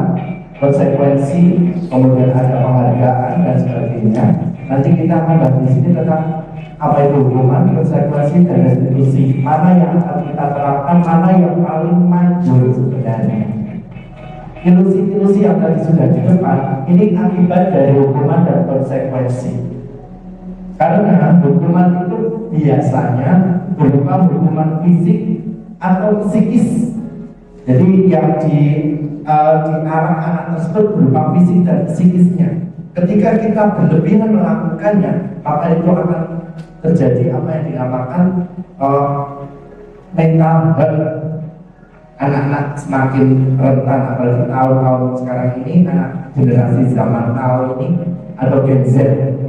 konsekuensi, kemudian ada penghargaan dan sebagainya. Nanti kita akan bahas di sini tentang apa itu hukuman, konsekuensi, dan restitusi. Mana yang akan kita terapkan, mana yang paling manjur sebenarnya. Ilusi-ilusi yang tadi sudah di depan, ini akibat dari hukuman dan konsekuensi. Karena hukuman itu biasanya berupa hukuman fisik atau psikis. Jadi yang diarah anak tersebut berupa fisik dan psikisnya. Ketika kita berlebihan melakukannya, maka itu akan terjadi apa yang dinamakan mental health. Anak-anak semakin rentan, apalagi tahun-tahun sekarang ini, anak generasi zaman now ini atau Gen Z,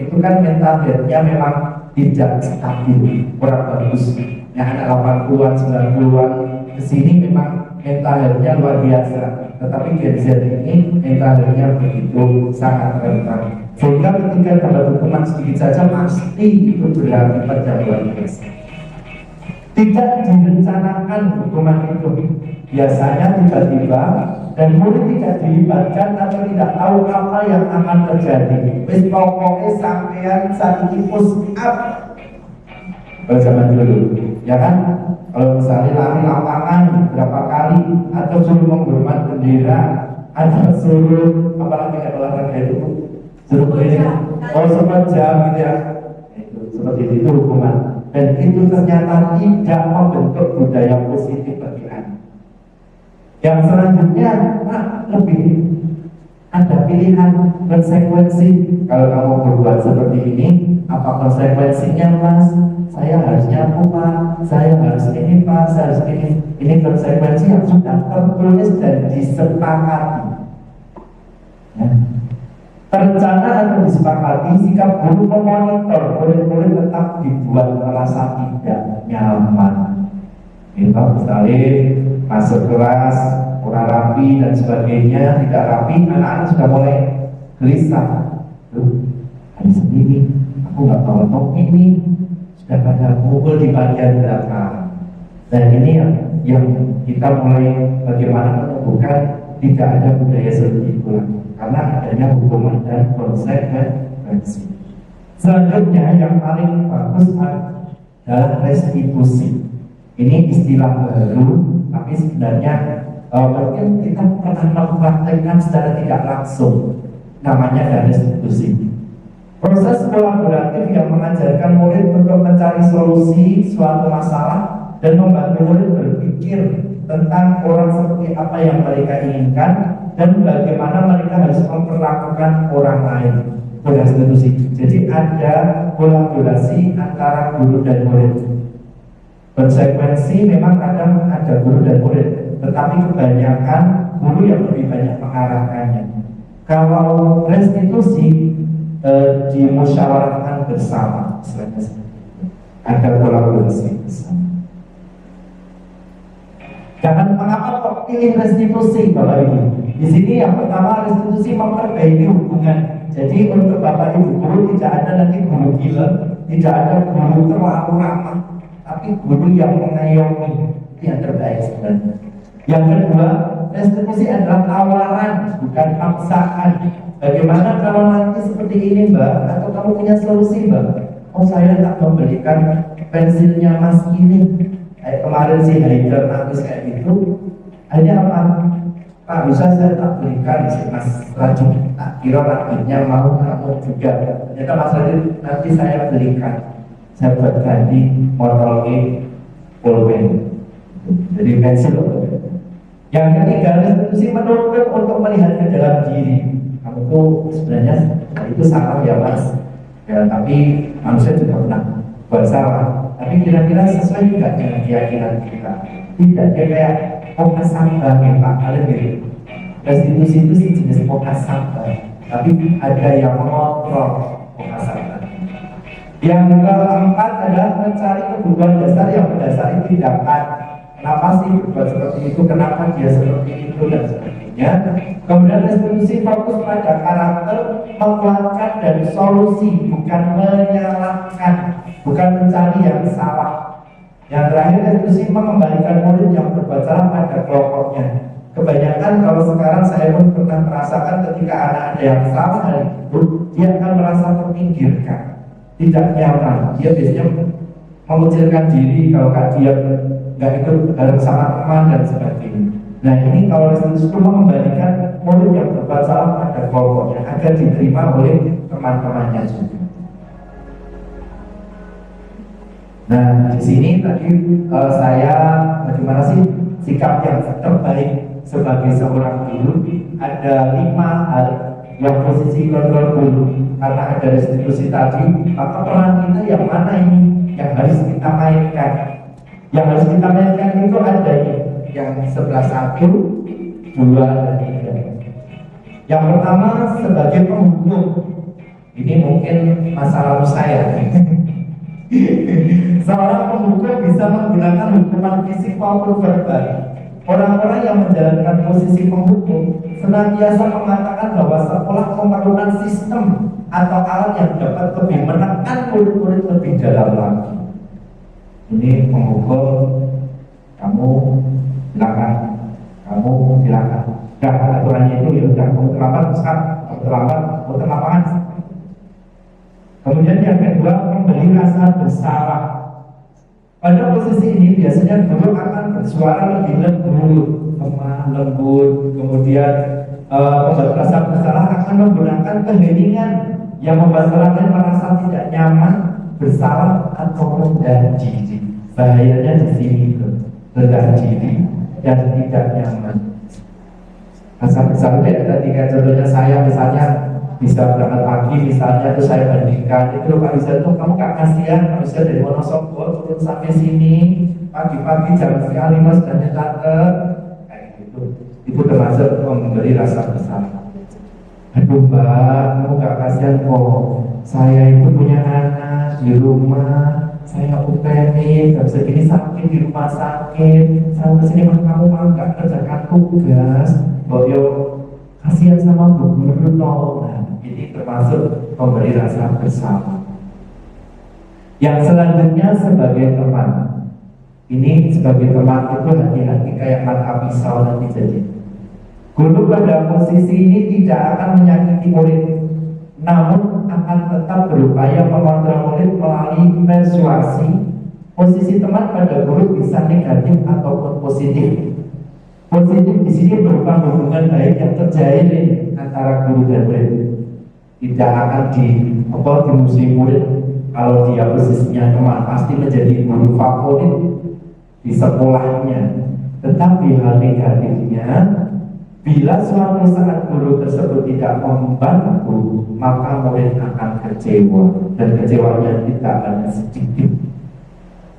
itu kan mental health-nya memang tidak stabil, kurang bagus. Yang anak 80-an, 90-an kesini memang mental health-nya luar biasa. Tetapi Gen Z ini mental health-nya begitu sangat rentan. Sehingga ketika dapat hukuman sedikit saja pasti itu berakibat yang luar biasa. Tidak direncanakan hukuman itu. Biasanya tiba-tiba dan murid tidak dilibatkan atau tidak tahu apa yang akan terjadi. Wis pokoknya sampean sakit push up. Kalau zaman dulu, ya kan? Kalau misalnya lari lapangan berapa kali, atau suruh menghormat bendera, atau suruh apalagi olahraga itu, suruh keliling, sepejam gitu ya. Itu seperti itu hukuman. Dan itu ternyata tidak membentuk budaya positif bagi anak. Yang selanjutnya, lebih ada pilihan konsekuensi. Kalau kamu berbuat seperti ini, apa konsekuensinya, Mas? Saya harusnya apa? Saya harus ini, Pak. Saya harus ini. Ini konsekuensi yang sudah tertulis dan disepakati. Ya. Terencana atau disepakati, sikap guru memonitor murid-murid tetap dibuat merasa tidak nyaman. Itu misalnya masuk kelas kurang rapi dan sebagainya, tidak rapi, anak-anak sudah mulai gelisah. Hari sendiri aku nggak tahu ini sudah pada pukul di bagian belakang. Dan ini yang kita mulai bagaimana menumbuhkan tidak ada budaya seperti itu lagi, karena adanya hukuman dan konsekuensi. Selanjutnya yang paling bagus adalah restitusi. Ini istilah baru, tapi sebenarnya mungkin kita pernah mempraktekkan secara tidak langsung. Namanya adalah restitusi. Proses kolaboratif yang mengajarkan murid untuk mencari solusi suatu masalah dan membantu murid berpikir tentang orang seperti apa yang mereka inginkan dan bagaimana mereka harus memperlakukan orang lain. Restitusi. Jadi ada kolaborasi antara guru dan murid. Konsekuensi memang kadang ada guru dan murid, tetapi kebanyakan guru yang lebih banyak mengarahkannya. Kalau restitusi dimusyawarahkan bersama, istilahnya seperti itu. Ada kolaborasi bersama. Jangan mengapa kok pilih restitusi, Bapak Ibu? Di sini yang pertama restitusi memperbaiki hubungan. Jadi untuk Bapak Ibu guru tidak ada nanti guru gila, tidak ada guru terlalu ramah, tapi guru yang mengayomi, itu yang terbaik sebenarnya. Yang kedua, restitusi adalah tawaran, bukan paksaan. Bagaimana kalau nanti seperti ini, Mbak? Atau kamu punya solusi, Mbak? Oh, saya tak membelikan pensilnya Mas ini. Kayak kemarin si Haider nanti kayak gitu. Akhirnya apa? Pak, bisa saya tak belikan si Mas Raju. Tak kira akhirnya mau kamu juga. Ternyata Mas Raju nanti saya belikan. Saya buat ganti motor pulpen. Jadi pensil. Yang ketiga, restitusi menuntut untuk melihat ke dalam diri. Kamu tuh sebenarnya itu salah ya Mas. Ya, tapi manusia juga pernah buat salah. Tapi kira-kira sesuai juga dengan keyakinan kita. Tidak, dia kayak muhasabah kita. Kalian gitu. Restitusi itu jenis muhasabah. Tapi ada yang mengontrol muhasabah. Yang keempat adalah mencari kebutuhan dasar yang berdasari tindakan. Kenapa sih berbuat seperti itu? Kenapa dia seperti itu dan sebagainya? Kemudian restitusi fokus pada karakter, menguatkan dan solusi, bukan menyalahkan, bukan mencari yang salah. Yang terakhir, restitusi mengembalikan murid yang berbuat salah pada kelompoknya. Kebanyakan kalau sekarang saya pun pernah merasakan ketika anak ada yang salah hal itu, dia akan merasa terpinggirkan, tidak nyaman. Dia biasanya mengucilkan diri kalau dia nggak ikut bareng sama teman dan sebagainya. Nah ini kalau restitusi itu mengembalikan murid yang berbuat salah pada kelompoknya agar diterima oleh teman-temannya juga. Nah di sini tadi saya bagaimana sih sikap yang terbaik sebagai seorang guru? Ada 5 hal yang posisi kontrol guru. Karena ada restitusi tadi, maka peran kita yang mana ini yang harus kita mainkan? Yang harus kita mainkan itu ada yang sebelah 1, 2, dan 3. Yang pertama sebagai penghukum. Ini mungkin masa lalu saya. Seorang penghukum bisa menggunakan hukuman fisik maupun verbal. Orang-orang yang menjalankan posisi penghukum senantiasa mengatakan bahwa sekolah memerlukan sistem atau alat yang dapat lebih menekan murid-murid lebih dalam lagi. Ini penghukum, kamu silakan, Udah aturannya itu ya udah, kamu terlambat, kamu terlambat. Kemudian yang kedua, memberi rasa bersalah. Pada posisi ini biasanya guru akan bersuara lebih lembut, lemah, lembut. Kemudian membuat rasa bersalah akan menggunakan keheningan yang membuat orang lain merasa tidak nyaman, bersalah atau rendah diri. Bahayanya di sini itu rendah diri dan tidak nyaman. Rasa bersalah itu ada 3 contohnya. Saya misalnya bisa berangkat pagi, misalnya itu saya bandingkan itu Pak Rizal itu kamu gak kasihan, Pak Rizal dari Wonosobo turun sampai sini pagi-pagi jam sekali mas dan tante kayak gitu. Itu termasuk memberi rasa bersalah. Aduh Mbak, kamu gak kasihan kok, saya itu punya anak di rumah, saya UPN, gak bisa gini sakit di rumah sakit, saya kesini kamu malah gak kerjakan tugas, boyo kasihan sama Bu Guru. Nah, ini termasuk memberi rasa bersalah. Yang selanjutnya sebagai teman. Ini sebagai teman itu hati-hati kayak mata pisau nanti jadi. Guru pada posisi ini tidak akan menyakiti murid, namun akan tetap berupaya mengontrol murid melalui persuasi. Posisi teman pada guru bisa negatif ataupun positif. Positif di sini berupa hubungan baik yang terjalin antara guru dan murid. Tidak akan dimusuhi murid. Kalau dia posisinya teman, pasti menjadi guru favorit di sekolahnya. Tetapi hal negatifnya, bila suatu saat guru tersebut tidak membantu, maka murid akan kecewa, dan kecewanya tidak hanya sedikit.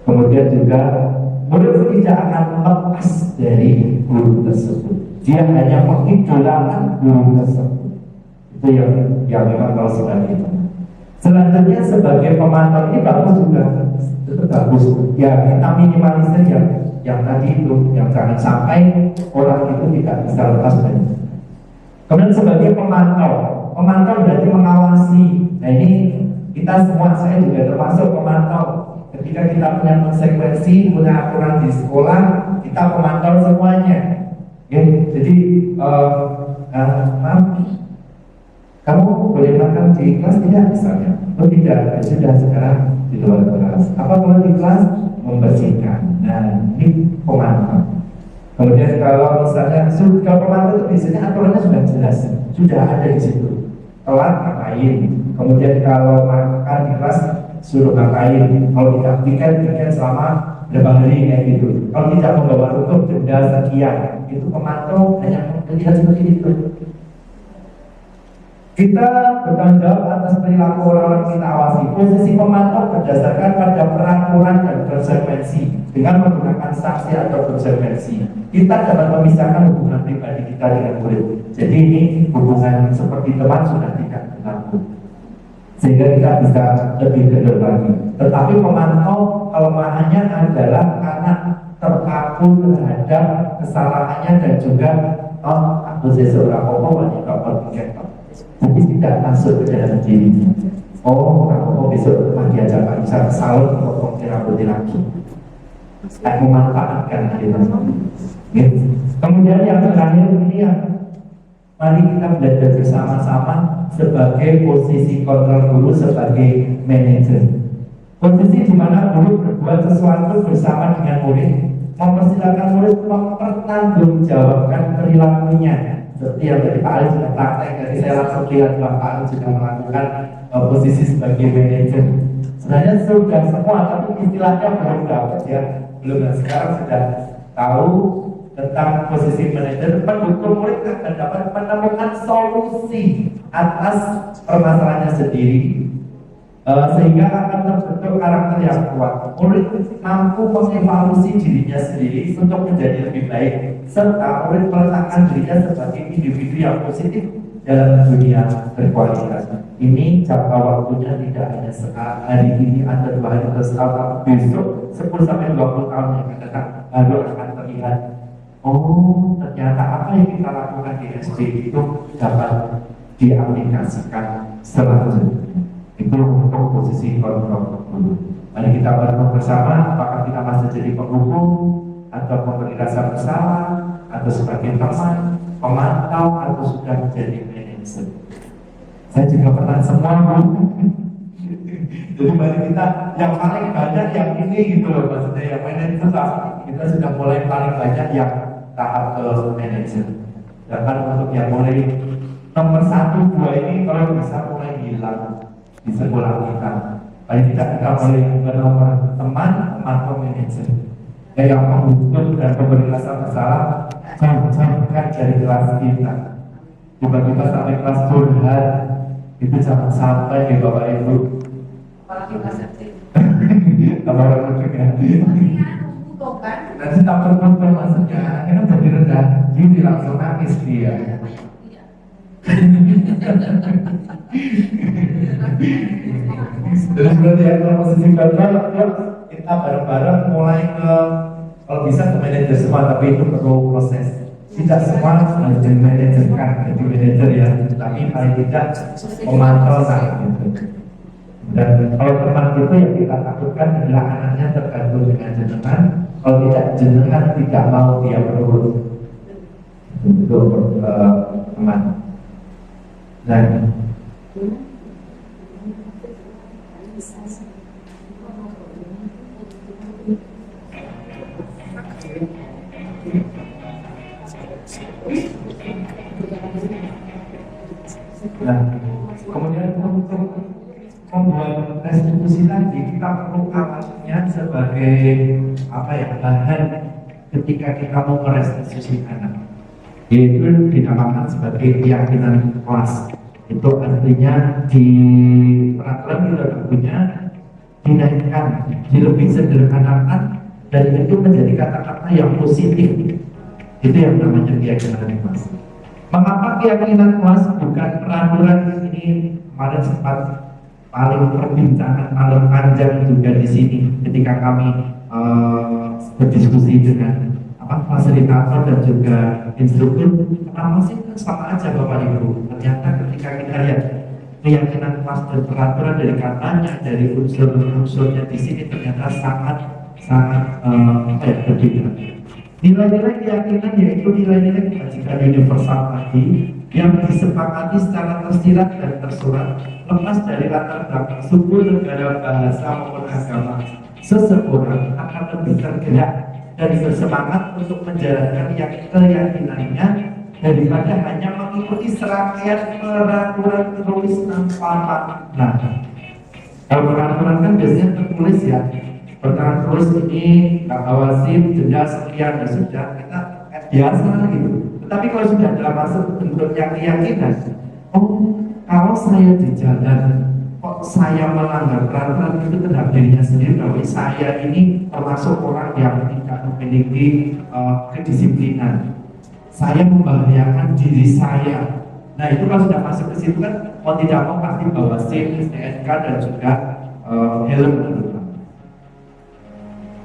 Kemudian juga murid tidak akan lepas dari guru tersebut. Dia hanya mengidolakan guru tersebut. Itu yang memang kalau sebagai itu. Selanjutnya sebagai pemantau ini bagus juga, itu bagus. Ya kita minimalisir yang tadi itu, yang jangan sampai orang itu tidak bisa lepas dari. Kemudian sebagai pemantau berarti mengawasi. Nah ini kita semua, saya juga termasuk pemantau. Ketika kita punya konsekuensi, punya aturan di sekolah, kita pemantau semuanya. Jadi kamu boleh makan di kelas tidak misalnya? Oh tidak, sudah sekarang di luar kelas. Apa kalau di kelas? Membersihkan. Nah ini pemantau. Kemudian kalau misalnya kalau pemantau itu biasanya aturannya sudah jelas, sudah ada di situ. Telat ngapain? Kemudian kalau makan di kelas suruh ngapain? Kalau tidak tiket selama berapa hari kayak gitu. Kalau tidak membawa tutup denda sekian, itu pemantau hanya melihat seperti itu. Kita bertanggung jawab atas perilaku orang-orang kita awasi. Posisi pemantau berdasarkan pada peraturan dan konsekuensi dengan menggunakan sanksi atau konsekuensi. Kita dapat memisahkan hubungan pribadi kita dengan murid. Jadi ini hubungan seperti teman sudah tidak berlaku, sehingga kita bisa lebih kendor lagi. Tetapi pemantau kelemahannya adalah karena terpaku terhadap kesalahannya dan juga aku seorang wanita berpikir. Jadi tidak masuk ke dalam dirinya. Kalau besok pagi aja Pak bisa salon potong rambutnya lagi. Saya memanfaatkan itu. Kemudian yang terakhir ini mari kita belajar bersama-sama sebagai posisi kontrol guru sebagai manajer. Posisi di mana guru berbuat sesuatu bersama dengan murid, mempersilakan murid mempertanggungjawabkan perilakunya. Seperti yang dari Pak Ali sudah praktek, jadi saya langsung lihat Pak Ali juga melakukan posisi sebagai manajer. Sebenarnya sudah semua, tapi istilahnya belum dapat ya, belum. Sekarang sudah tahu tentang posisi manajer. Pendukung murid akan dapat menemukan solusi atas permasalahannya sendiri, sehingga akan terbentuk karakter yang kuat. Murid mampu mengevaluasi dirinya sendiri untuk menjadi lebih baik, serta murid meletakkan dirinya sebagai individu yang positif dalam dunia berkualitas. Ini jangka waktunya tidak hanya hari ini atau 2 hari atau setahun, tapi besok 10-20 tahun yang akan datang baru akan terlihat. Ternyata apa yang kita lakukan di SD itu dapat diaplikasikan selanjutnya. Itu untuk posisi kontrol dulu. Mari kita bertemu bersama, apakah kita masih jadi penghukum atau memberi rasa bersalah, atau sebagai teman, pemantau, atau sudah menjadi manajer. Saya juga pernah semua. Jadi mari kita yang paling banyak yang ini gitu loh, maksudnya yang manajer kita sudah mulai paling banyak yang tahap ke manajer. Dan untuk yang mulai nomor 1, 2 ini kalau bisa mulai hilang di sekolah kita. Paling tidak kita mulai bernomor teman atau manajer. Yang menghukum dan memberi rasa bersalah jauhkan dari kelas kita. Tiba-tiba sampai kelas curhat, itu jangan sampai ya Bapak Ibu. Apalagi kelas SD. Kalau orang juga nanti tak terkontrol maksudnya, akhirnya jadi rendah, jadi langsung nangis dia. Terus berarti ya kalau posisi kontrol, kita bareng-bareng mulai ke, kalau bisa ke manajer semua, tapi itu perlu proses. Tidak semua harus jadi manajer kan, jadi manajer ya, tapi paling tidak memantau saat itu. Dan kalau teman itu yang kita takutkan adalah anaknya terganggu dengan jenengan. Kalau tidak, jenengan tidak mau dia menurut itu teman. Dan kemudian untuk membuat restitusi lagi, kita perlu awalnya sebagai bahan ketika kita mau merestitusi anak. Itu dinamakan sebagai keyakinan kelas. Itu artinya di peraturan kita punya dinaikkan, lebih sederhanakan, dan itu menjadi kata-kata yang positif. Itu yang namanya keyakinan kelas. Mengapa keyakinan kelas bukan peraturan? Ini kemarin sempat paling perbincangan malam panjang juga di sini ketika kami berdiskusi dengan fasilitator dan juga instruktur. Kenapa sih sama aja Bapak Ibu? Ternyata ketika kita lihat keyakinan kelas dan peraturan dari katanya, dari unsur-unsurnya di sini ternyata sangat berbeda. Nilai-nilai keyakinan yaitu nilai-nilai kebajikan universal tadi yang disepakati secara tersirat dan tersurat, lepas dari latar belakang suku, negara, bahasa maupun agama. Seseorang akan lebih tergerak dan bersemangat untuk menjalankan keyakinannya daripada hanya mengikuti serangkaian peraturan tertulis tanpa makna. Kalau peraturan kan biasanya tertulis ya, peraturan tertulis ini kata wasit denda sekian dan sudah kita biasa gitu. Tetapi kalau sudah dalam masuk bentuknya keyakinan, kalau saya di jalan kok saya melanggar peraturan itu terhadap dirinya sendiri, bahwa saya ini termasuk orang yang tidak memiliki kedisiplinan. Saya membahayakan diri saya. Nah itu kalau sudah masuk ke situ kan mau tidak mau pasti bawa SIM, STNK dan juga helm.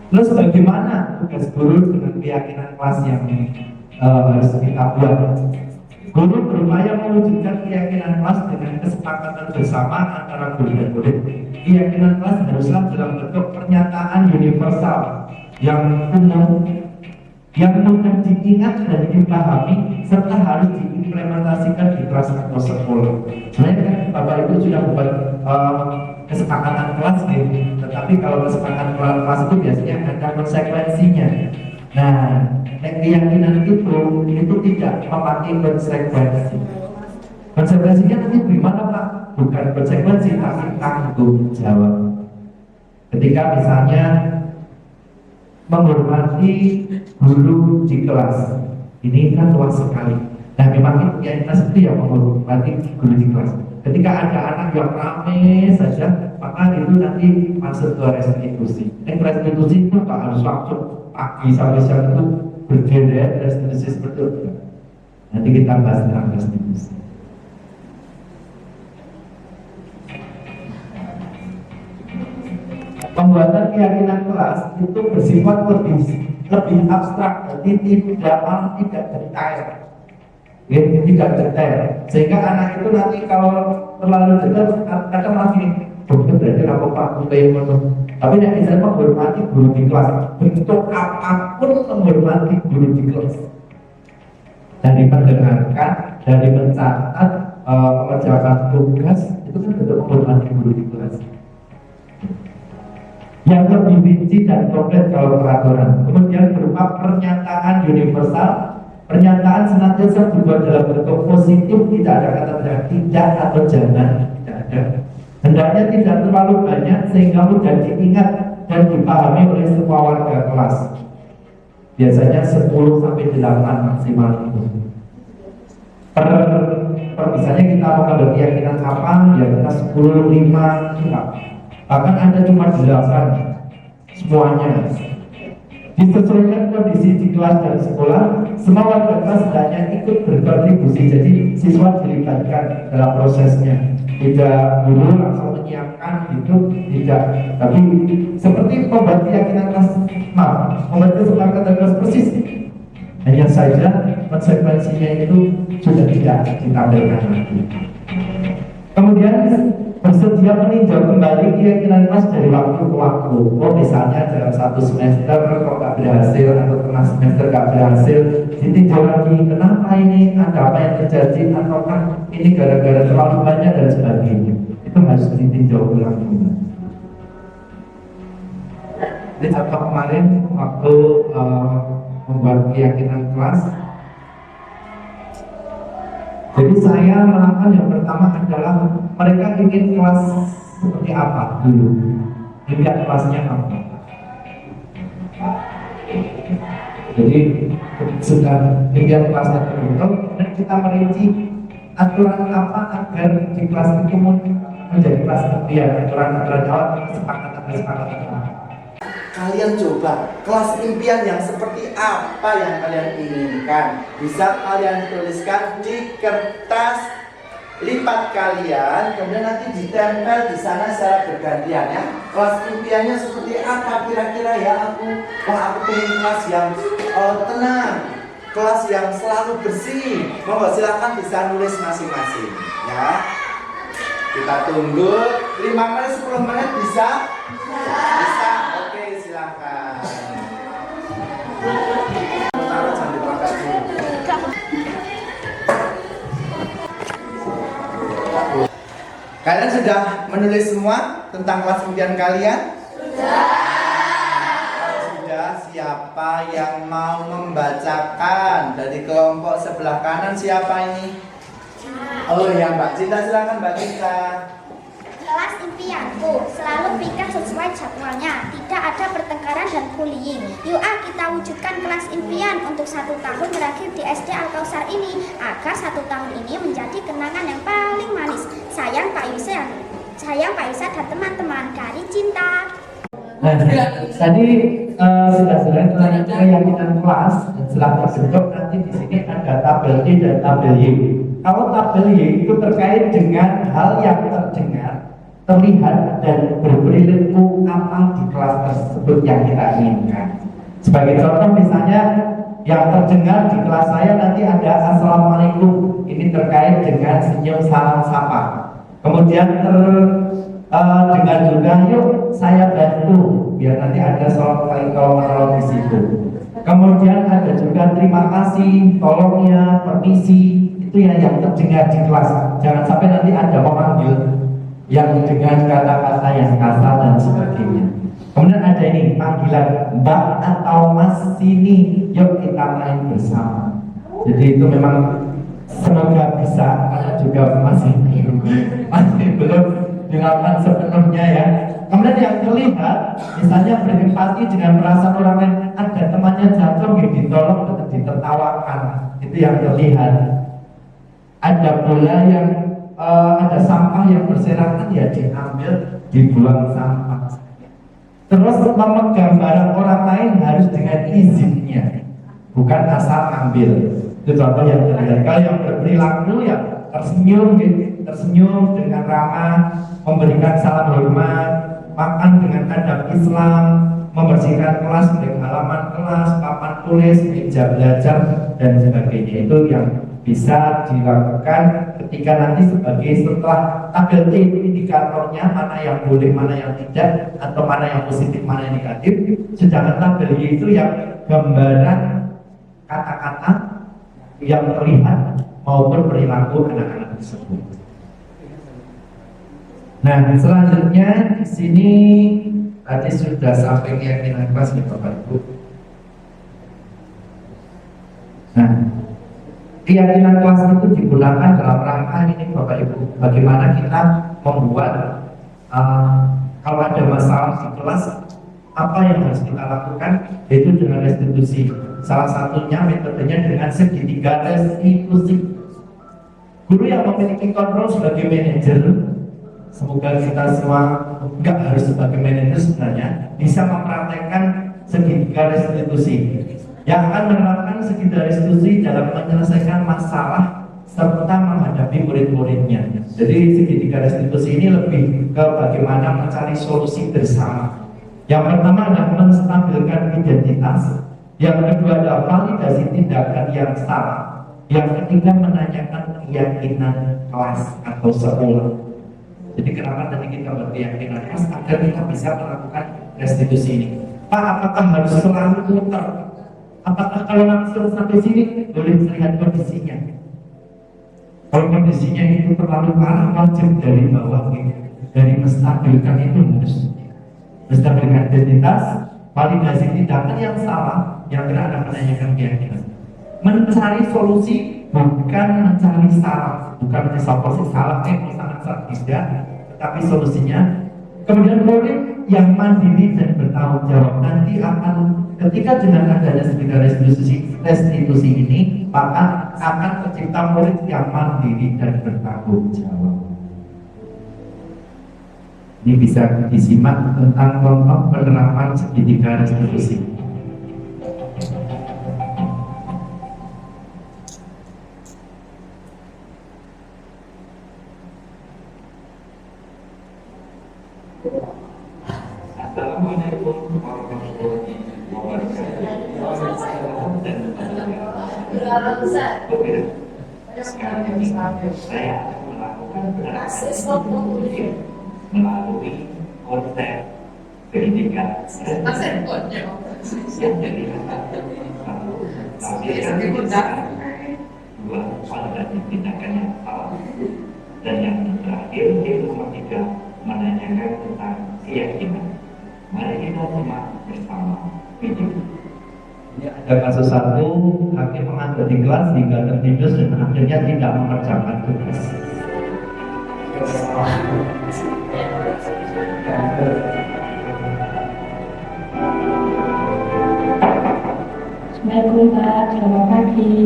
Terus bagaimana tugas guru dengan keyakinan kelas yang harus kita buat? Guru berupaya mewujudkan keyakinan kelas dengan kesepakatan bersama antara guru dan murid. Keyakinan kelas haruslah dalam bentuk pernyataan universal yang umum, yang mudah diingat dan dipahami, serta harus diimplementasikan di kelas atau sekolah. Sebenarnya kan Bapak Ibu sudah membuat kesepakatan kelas nih, tetapi kalau kesepakatan kelas itu biasanya ada konsekuensinya. Nah, keyakinan itu tidak memakai konsekuensi. Konsekuensinya nanti gimana Pak? Bukan konsekuensi, tapi tanggung jawab. Ketika misalnya menghormati guru di kelas, ini kan luas sekali. Nah memang itu keyakinan itu yang menghormati guru di kelas. Ketika ada anak yang rame saja, maka itu nanti masuk ke restitusi. Restitusi itu tak harus langsung pagi sampai siang itu berderet restitusi seperti itu. Nanti kita bahas tentang restitusi. Pembuatan keyakinan kelas itu bersifat lebih abstrak, jadi tidak detail. Ya, tidak detail, sehingga anak itu nanti kalau terlalu detail kadang lagi dokter berarti apa Pak tapi yang bisa menghormati guru di kelas, bentuk apapun menghormati guru di kelas, dari mendengarkan, dari mencatat, mengerjakan tugas, itu kan bentuk menghormati guru di kelas. Yang lebih rinci dan konkret kalau peraturan, kemudian berupa pernyataan universal. Pernyataan senantiasa dibuat dalam bentuk positif, tidak ada kata tidak atau jangan, tidak ada. Hendaknya tidak terlalu banyak sehingga mudah diingat dan dipahami oleh semua warga kelas. Biasanya 10 sampai 8 maksimal itu. Misalnya kita mengambil keyakinan apa, ya kita 10, 5, enggak. Bahkan ada cuma 8 semuanya. Disesuaikan kondisi di kelas dan sekolah, semua warga kelas hendaknya ikut berkontribusi. Jadi siswa dilibatkan dalam prosesnya. Tidak guru langsung menyiapkan itu, tidak. Tapi seperti pembuat keyakinan kelas, membuat kesepakatan kelas persis. Hanya saja konsekuensinya itu sudah tidak ditampilkan lagi. Kemudian bersedia meninjau kembali keyakinan kelas dari waktu ke waktu. Misalnya dalam 1 semester kok nggak berhasil, atau tengah semester nggak berhasil, ditinjau lagi. Kenapa ini? Ada apa yang terjadi? Ataukah ini gara-gara terlalu banyak dan sebagainya? Itu harus ditinjau ulang. Jadi contoh kemarin waktu membuat keyakinan kelas. Jadi saya melakukan yang pertama adalah mereka ingin kelas seperti apa dulu, lihat kelasnya apa. Jadi sudah lihat kelasnya terbentuk, dan kita merinci aturan apa agar di kelas itu menjadi kelas seperti aturan awal kesepakatan bersama kita. Kalian coba kelas impian yang seperti apa yang kalian inginkan. Bisa kalian tuliskan di kertas lipat kalian, kemudian nanti ditempel di sana secara bergantian ya. Kelas impiannya seperti apa kira-kira ya aku? Wah, aku pengen kelas yang tenang, kelas yang selalu bersih. Monggo silakan bisa nulis masing-masing ya. Kita tunggu 5 menit 10 menit bisa? Bisa. Oke, silakan. Taruh jangan dipakai dulu. Kalian sudah menulis semua tentang kelas impian kalian? Sudah. Kalau sudah, siapa yang mau membacakan? Dari kelompok sebelah kanan siapa ini? Oh ya, Mbak Cinta, silakan Mbak Cinta. Kelas impianku selalu pikir sesuai jadwalnya, tidak ada pertengkaran dan bullying. Yuk kita wujudkan kelas impian untuk 1 tahun terakhir di SD Al-Kausar ini, agar 1 tahun ini menjadi kenangan yang paling manis. Sayang Pak Yusa dan teman-teman dari Cinta. Nah, tadi sudah tentang keyakinan kelas, dan setelah terbentuk nanti di sini ada tabel E dan tabel Y. Kalau tabel Y itu terkait dengan hal yang terdengar, terlihat, dan berperilaku amal di kelas tersebut yang kita inginkan. Sebagai contoh misalnya yang terdengar di kelas saya nanti ada Assalamualaikum, ini terkait dengan senyum salam sapa. Kemudian dengan juga yuk saya bantu, biar nanti ada sholat kali kalau di situ. Kemudian ada juga terima kasih, tolongnya, permisi, itu yang terdengar di kelas. Jangan sampai nanti ada memanggil yang dengan kata-kata yang kasar dan sebagainya. Kemudian ada ini panggilan Mbak atau Mas sini, yuk kita main bersama. Jadi itu memang semoga bisa, karena juga masih belum dilakukan sepenuhnya ya. Kemudian yang terlihat, misalnya berempati dengan perasaan orang lain, ada temannya jatuh, ditolong dan ditertawakan, itu yang terlihat. Ada pula yang ada sampah yang berserakan, ya diambil, dibuang sampah. Terus memegang barang orang lain harus dengan izinnya, bukan asal ambil. Itu contoh yang terlihat. Kalau yang berperilaku ya tersenyum, tersenyum dengan ramah, memberikan salam hormat, makan dengan adab Islam, membersihkan kelas baik halaman kelas, papan tulis, meja belajar dan sebagainya. Itu yang bisa dilakukan ketika nanti setelah tabel T itu indikatornya mana yang boleh, mana yang tidak, atau mana yang positif, mana yang negatif. Sedangkan tabel Y itu yang gambaran kata-kata yang terlihat maupun perilaku anak-anak tersebut. Nah, selanjutnya di sini tadi sudah sampai keyakinan kelas nih Bapak Ibu. Nah, keyakinan kelas itu digunakan dalam rangka ini Bapak Ibu. Bagaimana kita membuat kalau ada masalah di kelas, apa yang harus kita lakukan, yaitu dengan restitusi. Salah satunya metodenya dengan segitiga restitusi. Guru yang memiliki kontrol sebagai manajer, semoga kita semua nggak harus sebagai manajer sebenarnya, bisa mempraktekkan segitiga restitusi. Yang akan menerapkan segitiga restitusi dalam menyelesaikan masalah serta menghadapi murid-muridnya. Jadi segitiga restitusi ini lebih ke bagaimana mencari solusi bersama. Yang pertama adalah menstabilkan identitas. Yang kedua adalah validasi tindakan yang salah. Yang ketiga menanyakan keyakinan kelas atau sekolah. Jadi kenapa tadi kita berkeyakinan kelas agar kita bisa melakukan restitusi ini. Pak, apakah harus selalu muter? Apakah kalau langsung sampai sini boleh melihat kondisinya? Kalau kondisinya itu terlalu parah, wajib dari bawah gitu. Dari menstabilkan itu harus menstabilkan identitas, validasi tindakan yang salah. Yang kira ada menanyakan keyakinan. Mencari solusi bukan mencari salah, bukan mencari solusi salah, salah tidak, tetapi solusinya. Kemudian murid yang mandiri dan bertanggung jawab nanti akan ketika dengan adanya segala restitusi ini, maka akan tercipta murid yang mandiri dan bertanggung jawab. Ini bisa disimak tentang kelompok penerapan segitiga restitusi. Assalamualaikum warahmatullahi wabarakatuh. Sekarang ini saya akan melakukan melalui konsep segitiga yang dilihat dua kualitas tindakan yang salah, dan yang terakhir itu ketiga menanyakan tentang keyakinan. Mari kita simak bersama video. Ada kasus satu, hakim mengambil di kelas hingga tertidur dan akhirnya tidak mengerjakan tugas. Assalamualaikum Pak, selamat pagi.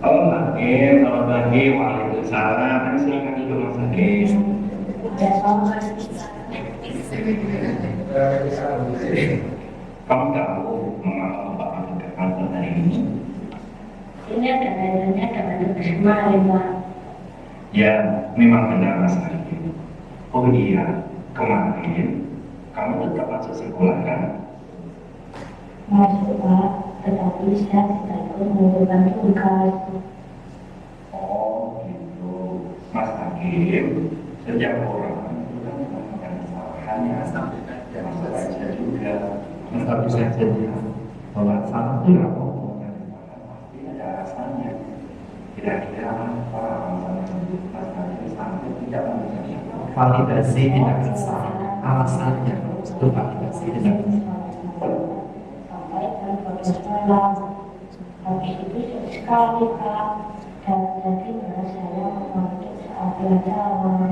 Halo Mbak Kim, selamat pagi. Waalaikumsalam. Silakan duduk Mas Hakim. Ya, selamat. Kamu tahu mengapa Bapak masuk ke kantor hari ini? Ini ada kaitannya dengan tugas kemarin Pak. Ya, memang benar Mas Hakim. Oh iya, kemarin kamu tetap masuk sekolah kan? Masuk Pak, tetapi saya tidak ikut mengumpulkan tugas. Oh gitu. Mas Hakim, setiap orang sudah melakukan kesalahannya. Masuk aja juga. Tapi saya jadi bahwa salah itu apa? Pasti ada alasannya. Kira-kira apa alasan Mas Hakim sampai tidak mengerjakan? Validasi tindakan salah, alasannya itu validasi tindakan salah. Sampaikan pada sekolah. Habis itu sekali Pak, dan jadi malah saya memakai saat pelajaran.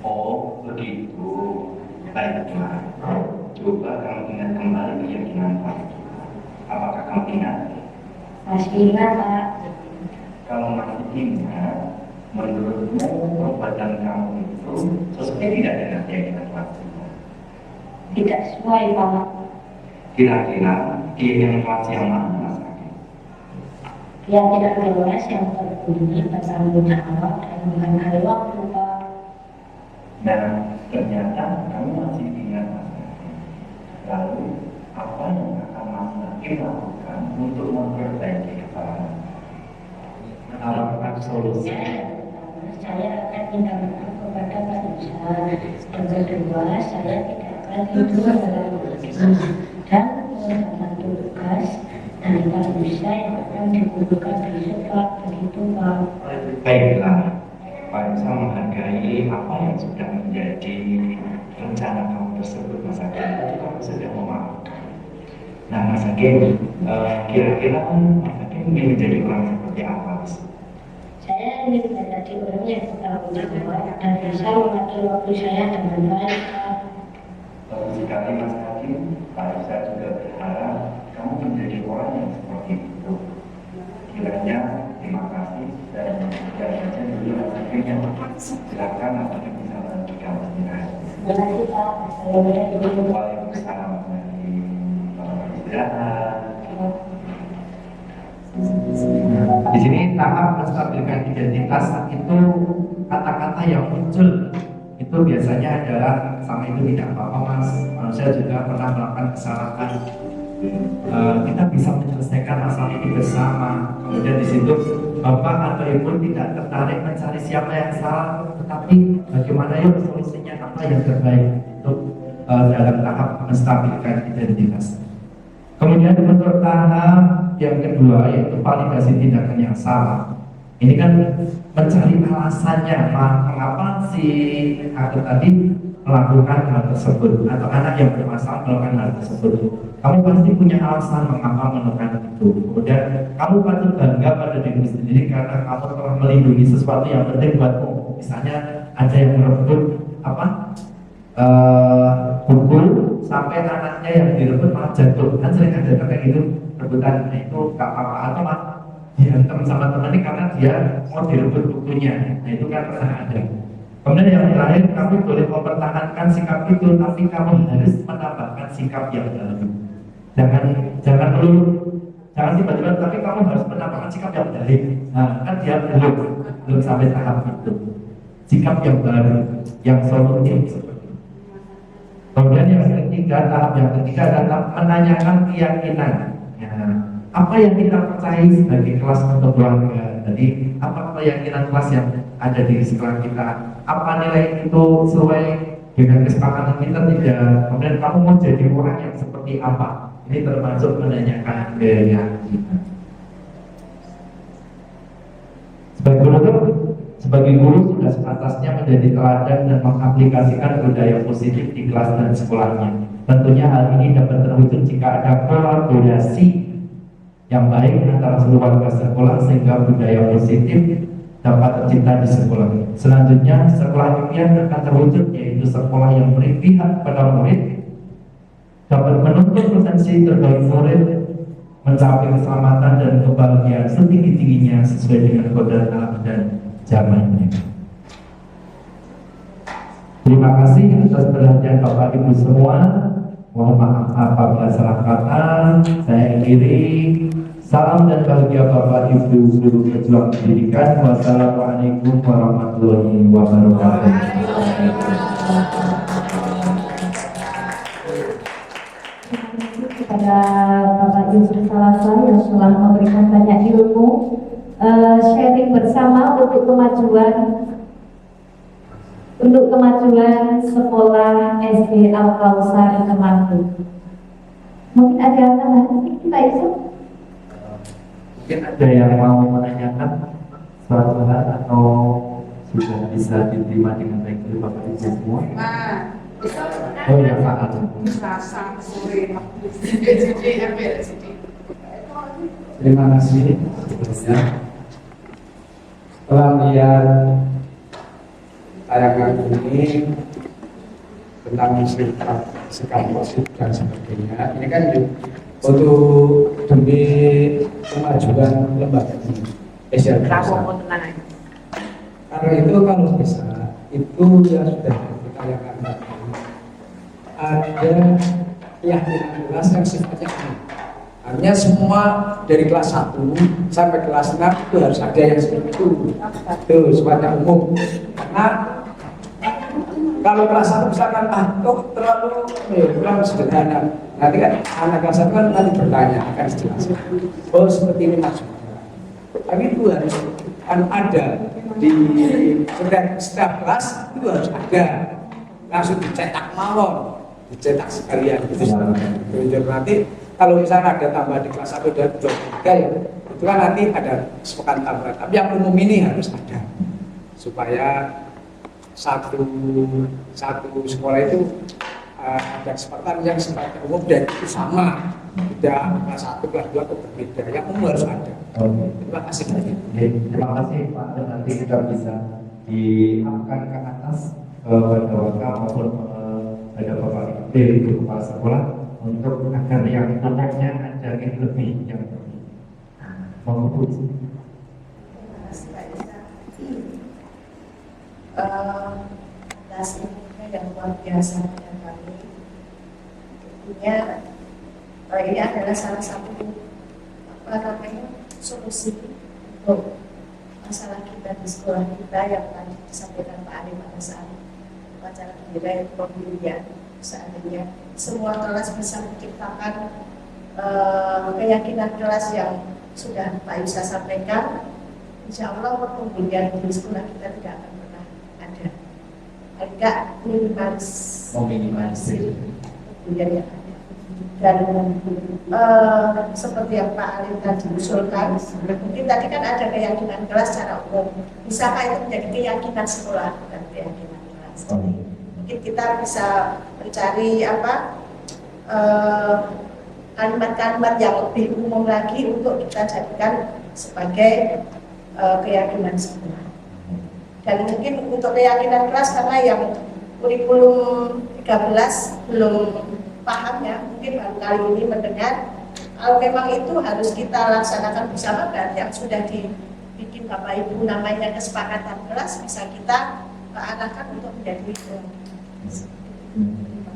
Oh begitu. Baiklah. Coba kamu ingat kembali keyakinan Pak. Apakah kamu ingat? Masih ingat Pak? Kalau masih ingat, menurutmu perbuatan kamu itu sesuai tidak dengan keyakinan Pak? Tidak sesuai Pak. Kira-kira keyakinan Pak yang mana Mas Hakim? Keyakinan bebas yang terbunyi bertanggung jawab dan menghargai waktu Pak. Dan ternyata kamu masih ingat Mas Hakim. Lalu apa yang akan Mas Hakim lakukan untuk memperbaiki kesalahan? Menawarkan solusi. Saya akan minta maaf kepada Pak Nusa. Dan kedua, saya tidak akan tidur dalam rumah dan mengerjakan tugas dari Pak Nusa yang akan dikumpulkan besok Pak. Begitu Pak. Baiklah, Pak Nusa menghargai apa yang sudah menjadi rencana kamu tersebut Mas Hakim. Itu kamu sudah memaafkan. Nah Mas Hakim, kira-kira Mas Hakim ingin menjadi orang seperti apa? Saya ingin menjadi orang yang bertanggung jawab dan bisa mengatur waktu saya dengan baik Pak. Bagus sekali Mas Hakim. Pak saya juga berharap kamu menjadi orang yang seperti itu. Kiranya terima kasih dan saja dulu Mas Hakim yang silakan apakah bisa bantu kamu istirahat. Terima kasih Pak. Assalamualaikum. Waalaikumsalam Mas Hakim. Selamat istirahat. Di sini tahap menstabilkan identitas itu kata-kata yang muncul itu biasanya adalah sama itu tidak apa-apa Mas, manusia juga pernah melakukan kesalahan. Kita bisa menyelesaikan masalah ini bersama. Kemudian di situ bapak atau ibu tidak tertarik mencari siapa yang salah, tetapi bagaimana yuk solusinya apa yang terbaik untuk dalam tahap menstabilkan identitas. Kemudian untuk tahap yang kedua yaitu validasi tindakan yang salah. Ini kan mencari alasannya, mengapa si aku tadi melakukan hal tersebut atau anak yang bermasalah melakukan hal tersebut. Kamu pasti punya alasan mengapa melakukan itu. Kemudian kamu patut bangga pada diri sendiri karena kamu telah melindungi sesuatu yang penting buatmu. Misalnya ada yang merebut buku sampai anaknya yang direbut malah jatuh. Kan sering ada kayak gitu rebutan. Nah itu gak apa-apa atau dihantam sama temannya karena dia mau direbut bukunya. Nah itu kan pernah ada. Kemudian yang terakhir, kami boleh mempertahankan sikap itu, tapi kamu harus menambahkan sikap yang baru. Jangan tiba-tiba, tapi kamu harus menambahkan sikap yang baik. Nah, kan dia belum sampai tahap itu. Sikap yang baru, yang solutif. Kemudian yang ketiga, tahap yang ketiga adalah menanyakan keyakinan. Ya, apa yang kita percaya sebagai kelas untuk keluarga? Jadi, apa keyakinan kelas yang ada di sekolah kita? Apa nilai itu sesuai dengan kesepakatan kita tidak? Kemudian kamu mau jadi orang yang seperti apa? Ini termasuk menanyakan keyakinan. Sebagai guru sudah sepantasnya menjadi teladan dan mengaplikasikan budaya positif di kelas dan sekolahnya. Tentunya hal ini dapat terwujud jika ada kolaborasi yang baik antara seluruh warga sekolah sehingga budaya positif dapat tercipta di sekolah. Selanjutnya, sekolah impian akan terwujud, yaitu sekolah yang beri pihak pada murid, dapat menuntut potensi terbaik murid, mencapai keselamatan dan kebahagiaan setinggi-tingginya sesuai dengan kodrat alam dan zamannya. Terima kasih atas perhatian Bapak Ibu semua. Mohon maaf apabila salah kata. Saya akhiri. Salam dan bahagia Bapak Ibu guru pejuang pendidikan. Wassalamualaikum warahmatullahi wabarakatuh. Kepada Bapak Yusuf Salasa yang telah memberikan banyak ilmu, sharing bersama untuk kemajuan sekolah SD Al-Kausar Temanggung. Mungkin ada tambahan sedikit Pak Yusuf? Mungkin ada yang mau menanyakan suatu hal atau sudah bisa diterima dengan baik dari Bapak Ibu semua? Oh ya, Pak. Terima kasih sebelumnya. Setelah melihat tayangan ini tentang sikap positif dan sebagainya, ini kan untuk demi kemajuan lembaga ini. Karena itu kalau bisa itu yang sudah ditanyakan tadi, ada keyakinan kelas yang sifatnya ini. Artinya semua dari kelas 1 sampai kelas 6 itu harus ada yang seperti itu. Itu sifatnya umum. Karena kalau kelas 1 misalkan terlalu kurang sederhana, nanti kan anak kelas 1 kan nanti bertanya, akan dijelaskan. Oh seperti ini maksudnya. Tapi itu harus ada di setiap kelas itu harus ada, langsung dicetak mawon, dicetak sekalian. Itu nanti kalau misalnya ada tambah di kelas 1 dan 2, 3 ya, itu kan nanti ada sepekan tambahan. Tapi yang umum ini harus ada supaya satu sekolah itu ada kesempatan yang sifatnya umum dan itu sama, tidak kelas 1, kelas 2 itu berbeda. Yang umum harus ada. Terima kasih banyak. Terima kasih Pak. Nanti kita bisa diangkat ke atas pada waktu maupun pada Bapak Ibu kepala sekolah untuk agar yang anaknya ada yang lebih yang mengumpul. Kelas ini yang luar biasa dengan kami. Tentunya ini adalah salah satu solusi untuk masalah kita di sekolah kita yang tadi disampaikan Pak Ali pada saat acara kebudayaan pemilihan. Seandainya semua kelas bisa menciptakan keyakinan kelas yang sudah Pak Yusa sampaikan, insya Allah pertumbuhan di sekolah kita tidak akan pernah ada. Agak minimalisir pertumbuhan yang ada. Dan seperti yang Pak Ali tadi usulkan, mungkin tadi kan ada keyakinan kelas secara umum. Bisakah itu menjadi keyakinan sekolah dan keyakinan kelas? Mungkin kita bisa mencari kalimat-kalimat yang lebih umum lagi untuk kita jadikan sebagai keyakinan sekolah. Dan mungkin untuk keyakinan kelas karena yang kurikulum 13 belum paham ya, mungkin baru kali ini mendengar. Kalau memang itu harus kita laksanakan bersama, dan yang sudah dibikin Bapak Ibu namanya kesepakatan kelas bisa kita arahkan untuk menjadi itu.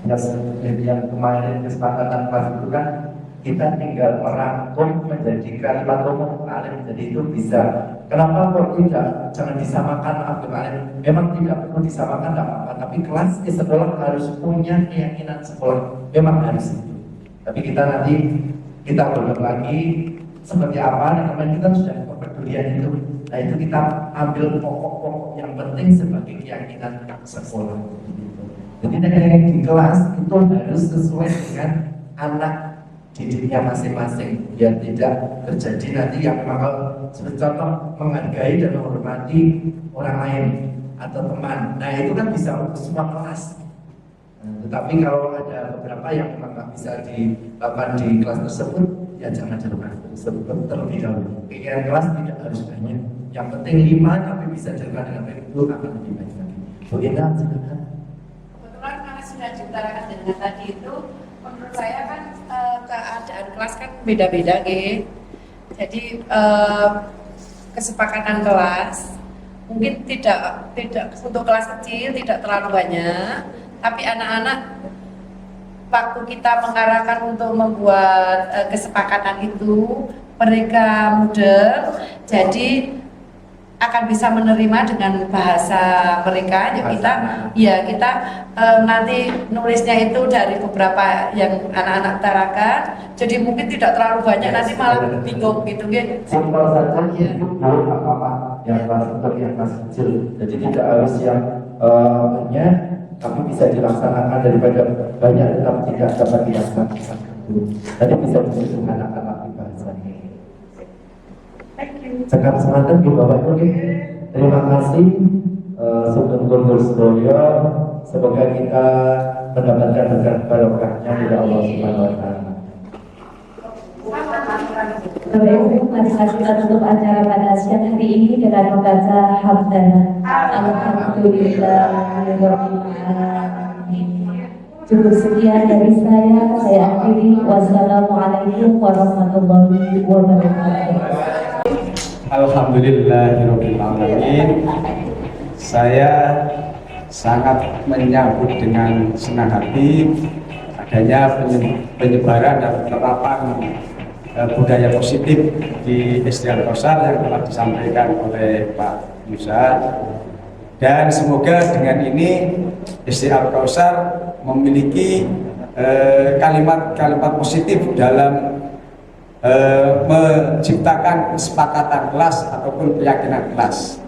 Ya, seperti yang kemarin kesepakatan kelas itu kan kita tinggal merangkum menjadi kalimat umum alim, jadi itu bisa. Kenapa kok tidak? Jangan disamakan Abdul Alim. Memang tidak perlu disamakan, tidak apa-apa. Tapi kelas di sekolah harus punya keyakinan sekolah. Memang harus itu. Tapi kita belum lagi seperti apa. Nah, kemarin kita sudah kepedulian itu. Nah itu kita ambil pokok-pokok yang penting sebagai keyakinan sekolah. Jadi di kelas itu harus sesuai dengan anak didiknya masing-masing, biar tidak terjadi nanti yang memang seperti contoh menghargai dan menghormati orang lain atau teman. Nah itu kan bisa untuk semua kelas. Tetapi kalau ada beberapa yang memang nggak bisa dilakukan di kelas tersebut, ya jangan di kelas tersebut terlebih dahulu. Pikiran kelas tidak harus banyak. Yang penting 5 tapi bisa dilakukan dengan baik itu akan lebih baik lagi. Bu Ina, silakan. Kebetulan karena sudah diutarakan dengan tadi itu, menurut saya kan keadaan kelas kan beda-beda, gitu. Jadi kesepakatan kelas mungkin tidak untuk kelas kecil tidak terlalu banyak, tapi anak-anak waktu kita mengarahkan untuk membuat kesepakatan itu mereka muda, jadi akan bisa menerima dengan bahasa mereka. Kita nanti nulisnya itu dari beberapa yang anak-anak tarakan, jadi mungkin tidak terlalu banyak, nanti malah bingung gitu kan. Simpel saja, itu boleh apa-apa yang kelas untuk yang kelas kecil. Jadi tidak harus yang banyak, tapi bisa dilaksanakan daripada banyak tetapi tidak dapat dilaksanakan. Tadi bisa disebut anak-anak bahasanya. Sekarang semangat di Bapak Ibu. Terima kasih Sugeng Guntur Sedoyo. Semoga kita mendapatkan berkah barokahnya dari Allah Subhanahu wa taala. Bapak Ibu, marilah kita tutup acara pada siang hari ini dengan membaca hamdalah. Alhamdulillahirabbil alamin. Cukup sekian dari saya akhiri. Wassalamualaikum warahmatullahi wabarakatuh. Alhamdulillahirabbil alamin. Saya sangat menyambut dengan senang hati adanya penyebaran dan penerapan budaya positif di SD Al-Kausar yang telah disampaikan oleh Pak Yusa, dan semoga dengan ini SD Al-Kausar memiliki kalimat-kalimat positif dalam menciptakan kesepakatan kelas ataupun keyakinan kelas.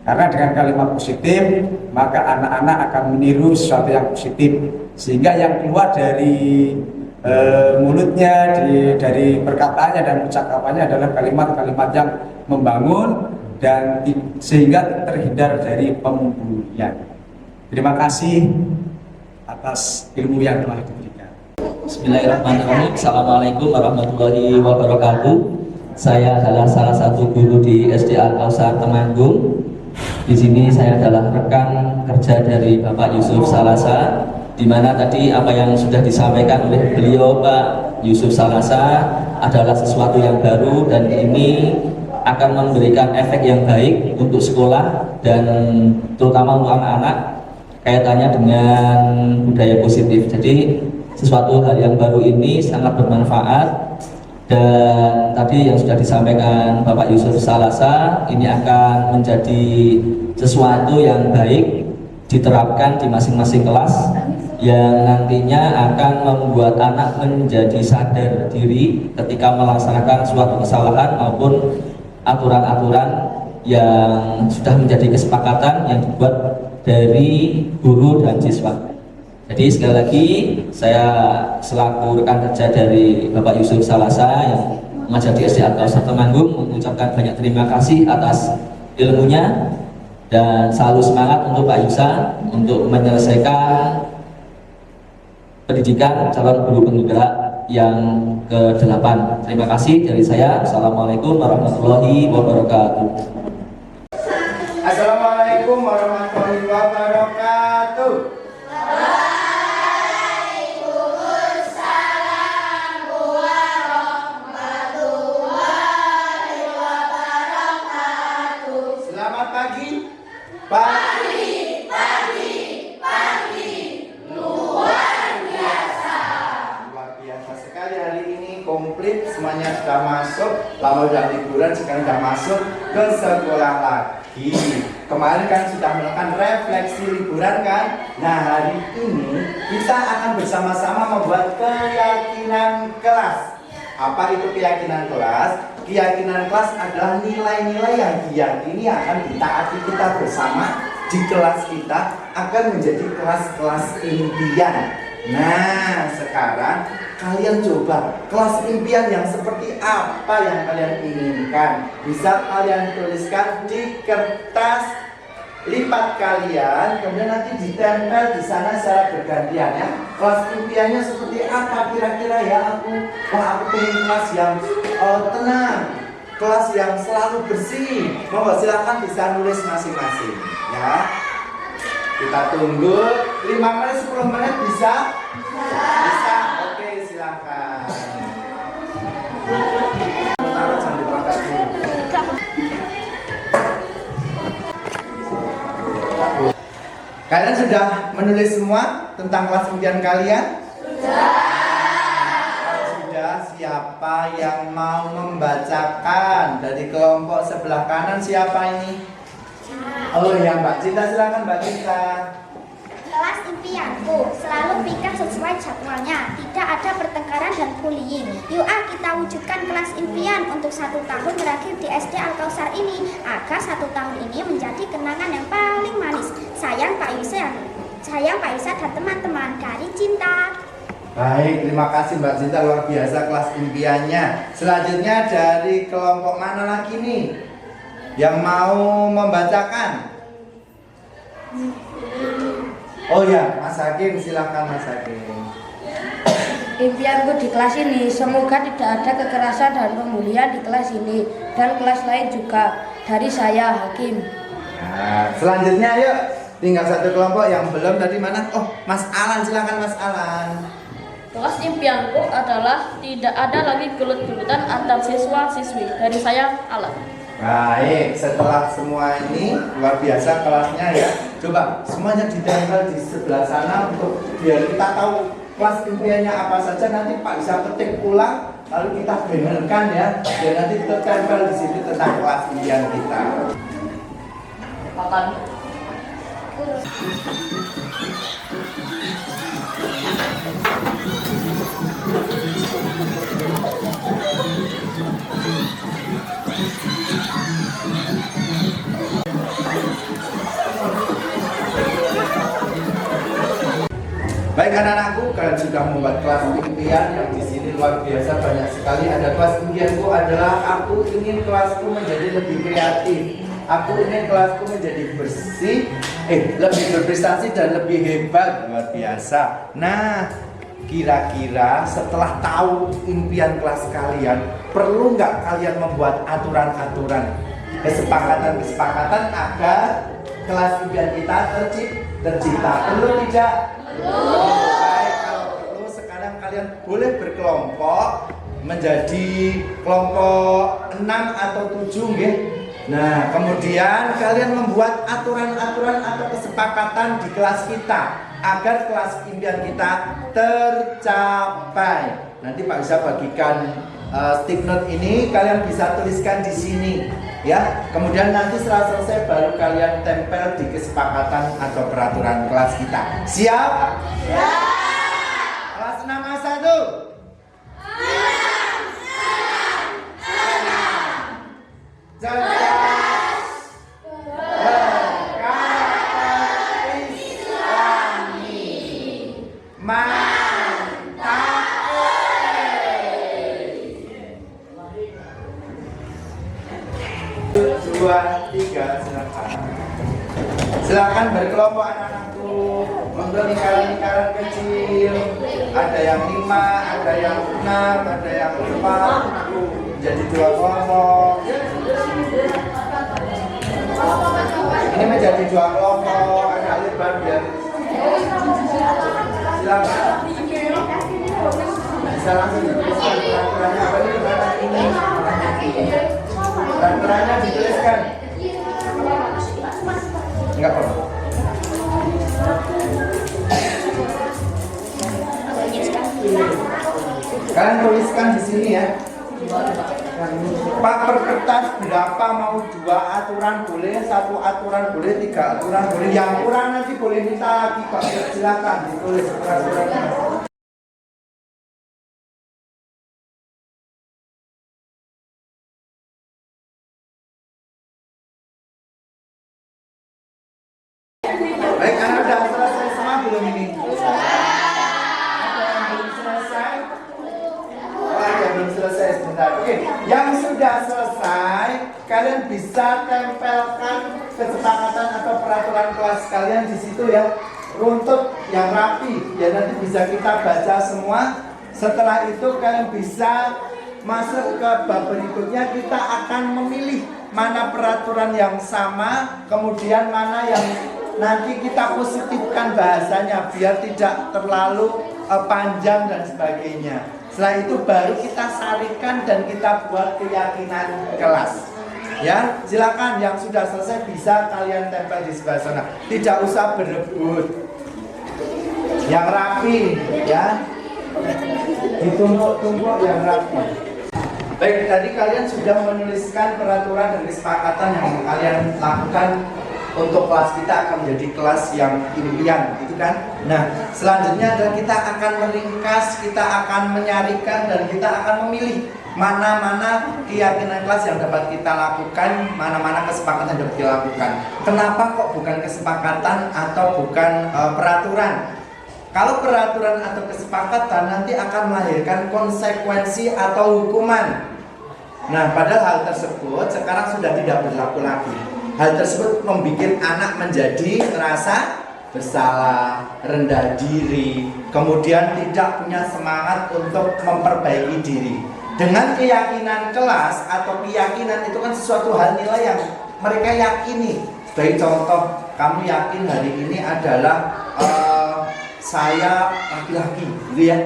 Karena dengan kalimat positif maka anak-anak akan meniru sesuatu yang positif, sehingga yang keluar dari mulutnya, dari perkataannya dan percakapannya adalah kalimat-kalimat yang membangun dan sehingga terhindar dari pembulian. Terima kasih atas ilmu yang telah diberikan. Bismillahirrahmanirrahim. Assalamualaikum warahmatullahi wabarakatuh. Saya adalah salah satu guru di SD Al-Kausar Temanggung. Di sini saya adalah rekan kerja dari Bapak Yusuf Salasa, di mana tadi apa yang sudah disampaikan oleh beliau Pak Yusuf Salasa adalah sesuatu yang baru, dan ini akan memberikan efek yang baik untuk sekolah dan terutama untuk anak-anak kaitannya dengan budaya positif. Jadi sesuatu hal yang baru ini sangat bermanfaat, dan tadi yang sudah disampaikan Bapak Yusuf Salasa ini akan menjadi sesuatu yang baik diterapkan di masing-masing kelas, yang nantinya akan membuat anak menjadi sadar diri ketika melaksanakan suatu kesalahan maupun aturan-aturan yang sudah menjadi kesepakatan yang dibuat dari guru dan siswa. Jadi sekali lagi saya selaku rekan kerja dari Bapak Yusuf Salasa yang mengajar di SD Al-Kausar Temanggung mengucapkan banyak terima kasih atas ilmunya, dan selalu semangat untuk Pak Yusa untuk menyelesaikan pendidikan calon guru penggerak yang ke-8. Terima kasih dari saya. Assalamualaikum warahmatullahi wabarakatuh. Assalamualaikum warahmatullahi wabarakatuh. Selamat pagi. lama udah liburan, sekarang udah masuk ke sekolah lagi. Kemarin kan sudah melakukan refleksi liburan kan. Nah, hari ini kita akan bersama-sama membuat keyakinan kelas. Apa itu keyakinan kelas? Keyakinan kelas adalah nilai-nilai yang diyakini akan ditaati kita bersama di kelas kita akan menjadi kelas-kelas impian. Nah, sekarang kalian coba kelas impian yang seperti apa yang kalian inginkan. Bisa kalian tuliskan di kertas lipat kalian, kemudian nanti ditempel di sana secara bergantian ya. Kelas impiannya seperti apa kira-kira ya? Aku pengen kelas yang tenang, kelas yang selalu bersih. Mau silakan bisa nulis masing-masing ya. Kita tunggu 5 menit 10 menit bisa? Bisa. Oke, silakan. Sambil berangkat dulu. Kalian sudah menulis semua tentang kelas impian kalian? Kalau sudah, siapa yang mau membacakan? Dari kelompok sebelah kanan siapa ini? Oh ya, Mbak Cinta, silakan Mbak Cinta. Kelas impianku selalu pikir sesuai jadwalnya, tidak ada pertengkaran dan bullying. Yuk kita wujudkan kelas impian untuk 1 tahun berakhir di SD Al-Kausar ini, agar 1 tahun ini menjadi kenangan yang paling manis. Sayang Pak Yusa dan teman-teman dari Cinta. Baik, terima kasih Mbak Cinta, luar biasa kelas impiannya. Selanjutnya dari kelompok mana lagi nih yang mau membacakan? Oh ya, Mas Hakim, silakan Mas Hakim. Impianku di kelas ini, semoga tidak ada kekerasan dan pembulian di kelas ini dan kelas lain juga. Dari saya, Hakim. Nah, selanjutnya yuk, tinggal 1 kelompok yang belum tadi mana? Oh, Mas Alan, silakan Mas Alan. Kelas impianku adalah tidak ada lagi gelut-gelutan antar siswa-siswi. Dari saya, Alan. Baik, setelah semua ini luar biasa kelasnya ya. Coba semuanya ditempel di sebelah sana untuk biar kita tahu kelas impiannya apa saja. Nanti Pak bisa ketik ulang, lalu kita benerkan ya. Biar nanti tertempel di situ tentang kelas impian kita. Alan. Baik anak-anakku, kalian sudah membuat kelas impian yang di sini luar biasa banyak sekali. Ada kelas impianku adalah aku ingin kelasku menjadi lebih kreatif. Aku ingin kelasku menjadi bersih, lebih berprestasi dan lebih hebat, luar biasa. Nah, kira-kira setelah tahu impian kelas kalian, perlu nggak kalian membuat aturan-aturan, kesepakatan-kesepakatan agar kelas impian kita tercipta? Perlu tidak? Baik, kalau perlu sekarang kalian boleh berkelompok menjadi kelompok 6 atau 7 nggih. Nah, kemudian kalian membuat aturan-aturan atau kesepakatan di kelas kita agar kelas impian kita tercapai. Nanti Pak bisa bagikan stick note ini, kalian bisa tuliskan di sini ya. Kemudian nanti setelah selesai baru kalian tempel di kesepakatan atau peraturan kelas kita. Siap? Siap. Kelas 6A1. Cerdas, berkata Islami, mantap. 2, 3, silakan berkelompok anak-anakku untuk lingkaran-lingkaran kecil. Ada yang 5, ada yang 6, ada yang 4. Jadi 2 kelompok. Ini menjadi 2 kelompok. Agak lebar biar. Silakan. Bisa langsung dituliskan peraturannya apa ini. Peraturannya dituliskan. Enggak apa-apa. Kalian tuliskan di sini ya. Pak, per kertas berapa? Mau 2 aturan boleh, 1 aturan boleh, 3 aturan boleh. Yang kurang nanti boleh minta lagi Pak. Silakan ditulis peraturannya. Baik, karena sudah selesai semua belum ini? Ada yang belum selesai? Oh, ada yang belum selesai sebentar. Oke, yang sudah selesai, kalian bisa tempelkan kesepakatan atau peraturan kelas kalian di situ ya. Runtut yang rapi, ya nanti bisa kita baca semua. Setelah itu kalian bisa masuk ke bab berikutnya. Kita akan memilih mana peraturan yang sama, kemudian mana yang nanti kita positifkan bahasanya biar tidak terlalu panjang dan sebagainya. Setelah itu baru kita sarikan dan kita buat keyakinan kelas. Ya, silakan yang sudah selesai bisa kalian tempel di sebelah sana. Tidak usah berebut. Yang rapi, ya. Ditumpuk-tumpuk yang rapi. Baik, tadi kalian sudah menuliskan peraturan dan kesepakatan yang kalian lakukan untuk kelas kita akan menjadi kelas yang impian, gitu kan? Nah, selanjutnya adalah kita akan meringkas, kita akan menyarikan, dan kita akan memilih mana-mana keyakinan kelas yang dapat kita lakukan, mana-mana kesepakatan yang dapat kita lakukan. Kenapa kok bukan kesepakatan atau bukan peraturan? Kalau peraturan atau kesepakatan nanti akan melahirkan konsekuensi atau hukuman. Nah, padahal hal tersebut sekarang sudah tidak berlaku lagi. Hal tersebut membuat anak menjadi merasa bersalah, rendah diri, kemudian tidak punya semangat untuk memperbaiki diri. Dengan keyakinan kelas atau keyakinan itu kan sesuatu hal nilai yang mereka yakini. Sebagai contoh, kamu yakin hari ini adalah saya laki-laki, gitu ya.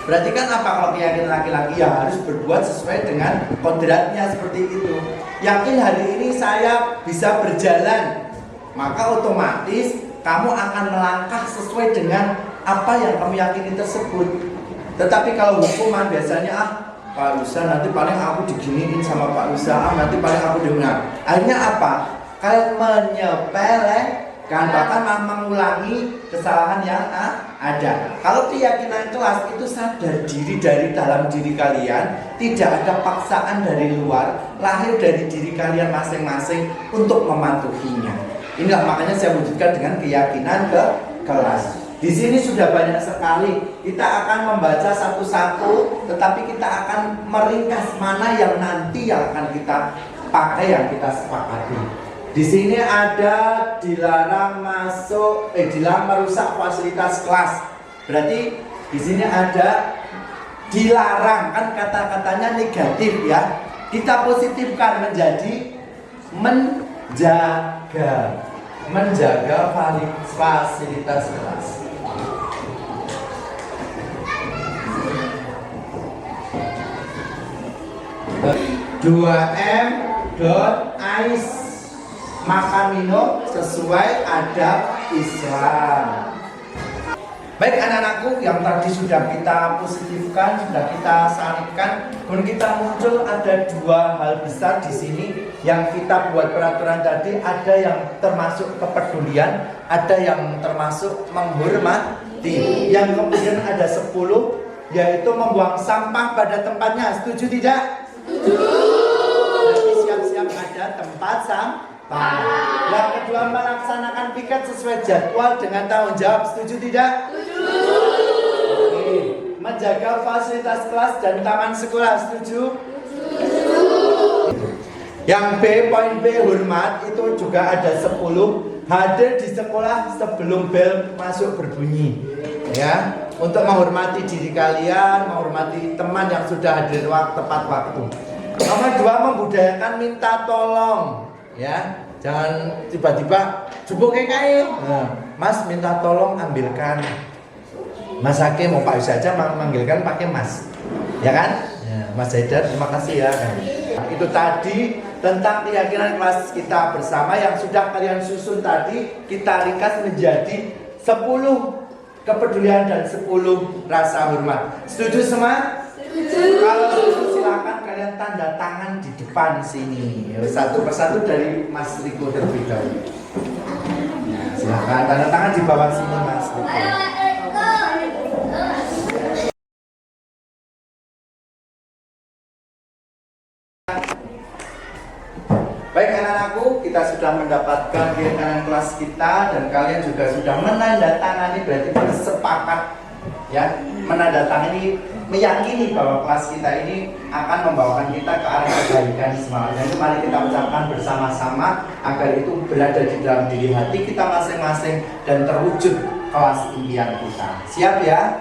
Berarti kan apa kalau keyakinan laki-laki? Ya harus berbuat sesuai dengan kodratnya seperti itu. Yakin hari ini saya bisa berjalan, maka otomatis kamu akan melangkah sesuai dengan apa yang kamu yakini tersebut. Tetapi kalau hukuman biasanya Pak Lusa nanti paling aku diginiin sama Pak Lusa, nanti paling aku dengar. Akhirnya apa? Kalian menyepelekan, bahkan mengulangi kesalahan yang ada. Kalau keyakinan kelas itu sadar diri dari dalam diri kalian, tidak ada paksaan dari luar, lahir dari diri kalian masing-masing untuk mematuhinya. Inilah makanya saya wujudkan dengan keyakinan ke kelas. Di sini sudah banyak sekali. Kita akan membaca satu-satu, tetapi kita akan meringkas mana yang nanti yang akan kita pakai, yang kita sepakati. Di sini ada dilarang merusak fasilitas kelas. Berarti di sini ada dilarang, kan kata-katanya negatif ya. Kita positifkan menjadi menjaga fasilitas kelas. 2M.ais makan minum sesuai adab Islam. Baik anak-anakku, yang tadi sudah kita positifkan, sudah kita sarikan, kemudian kita muncul ada 2 hal besar di sini yang kita buat peraturan tadi. Ada yang termasuk kepedulian, ada yang termasuk menghormati. Yang kemudian ada 10, yaitu membuang sampah pada tempatnya. Setuju tidak? Setuju. Siap-siap ada tempat sampah. Yang kedua, melaksanakan piket sesuai jadwal dengan tanggung jawab. Setuju tidak? Setuju. Oke. Menjaga fasilitas kelas dan taman sekolah. Setuju? Setuju. Yang B, poin B, hormat, itu juga ada 10. Hadir di sekolah sebelum bel masuk berbunyi, ya, untuk menghormati diri kalian, menghormati teman yang sudah hadir tepat waktu. Nomor 2, membudayakan minta tolong. Ya, jangan tiba-tiba jebuk kain. Nah, Mas minta tolong ambilkan. Mas Hakim mau Pak Yus saja manggilkan pakai Mas, ya kan? Ya, Mas Haidar, terima kasih ya. Nah, itu tadi tentang keyakinan kelas kita bersama yang sudah kalian susun tadi, kita ringkas menjadi 10 kepedulian dan 10 rasa hormat. Setuju semua? Setuju. Kalau setuju silakan kalian kalian tanda tangan di depan sini. Satu persatu dari Mas Riko terlebih dahulu. Nah, silakan tanda tangan di bawah sini Mas Riko. Baik anak-anakku, kita sudah mendapatkan kegiatan kelas kita dan kalian juga sudah menandatangani, berarti bersepakat ya, menandatangani, meyakini bahwa kelas kita ini akan membawakan kita ke arah kebaikan semangat. Dan mari kita ucapkan bersama-sama agar itu berada di dalam diri hati kita masing-masing dan terwujud kelas impian kita. Siap ya?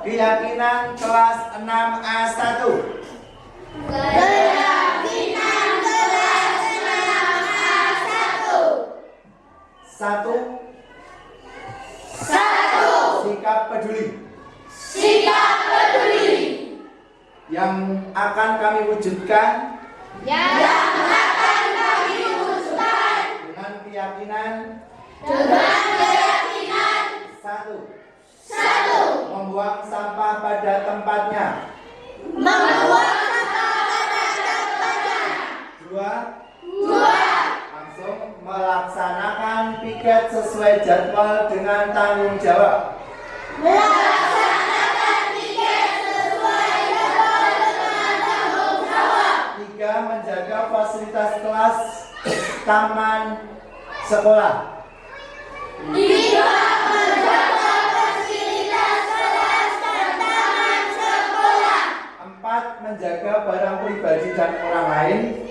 Keyakinan kelas 6A1. Satu. Sikap peduli. Yang akan kami wujudkan. Dengan keyakinan. Satu. Membuang sampah pada tempatnya. Dua. Langsung melaksanakan piket sesuai jadwal dengan tanggung jawab. Tiga, menjaga fasilitas kelas, taman, sekolah. Empat, menjaga barang pribadi dan orang lain.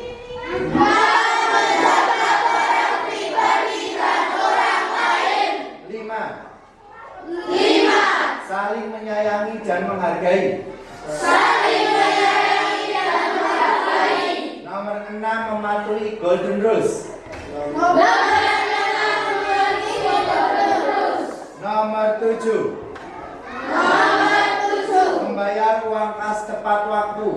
Saling menyayangi dan menghargai. Nomor 6, mematuhi Golden Rules. Nomor 7, membayar uang kas tepat waktu.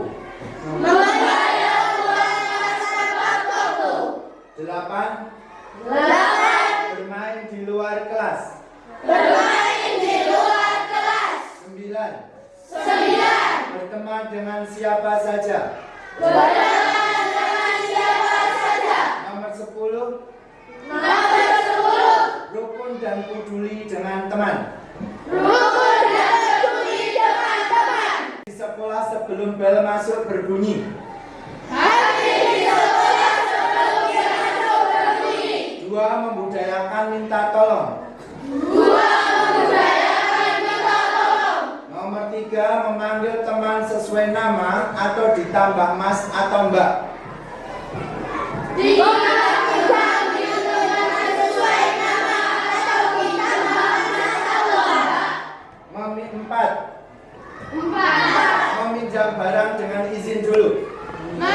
8, bermain di luar kelas. 9, berteman dengan siapa saja. Nomor 10, rukun dan peduli dengan teman. Di sekolah sebelum bel masuk berbunyi. 2, membudayakan minta tolong. Nomor 3, memanggil teman sesuai nama atau ditambah mas atau mbak. 4, meminjam barang dengan izin dulu. 5,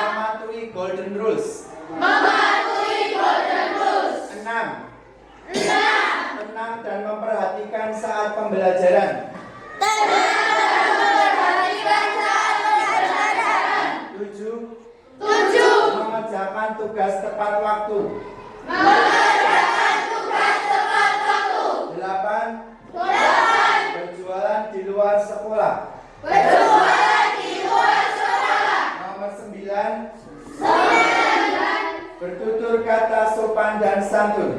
mematuhi Golden Rules. 6, tenang dan memperhatikan saat pembelajaran. 7, mengerjakan tugas tepat waktu. 8, berjualan di luar sekolah. Nomor 9, bertutur kata sopan dan santun.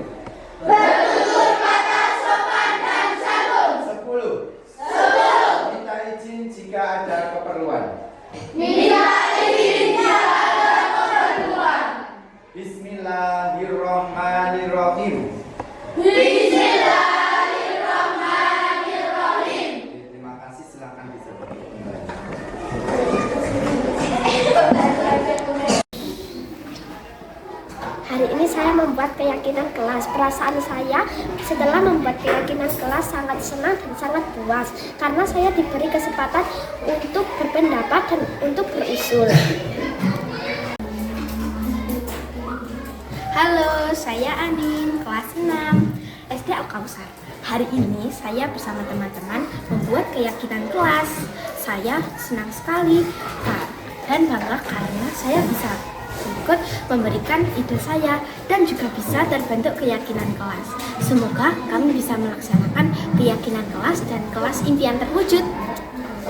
10, minta izin jika ada keperluan. Bismillahirrahmanirrahim. Terima kasih, silakan bisa kembali. Hari ini saya membuat keyakinan kelas. Perasaan saya setelah membuat keyakinan kelas sangat senang dan sangat puas karena saya diberi kesempatan untuk berpendapat dan untuk berusul. Halo, saya Anin, kelas 6 SD Al-Kausar. Hari ini saya bersama teman-teman membuat keyakinan kelas. Saya senang sekali dan bangga karena saya bisa ikut memberikan ide saya dan juga bisa terbentuk keyakinan kelas. Semoga kami bisa melaksanakan keyakinan kelas dan kelas impian terwujud.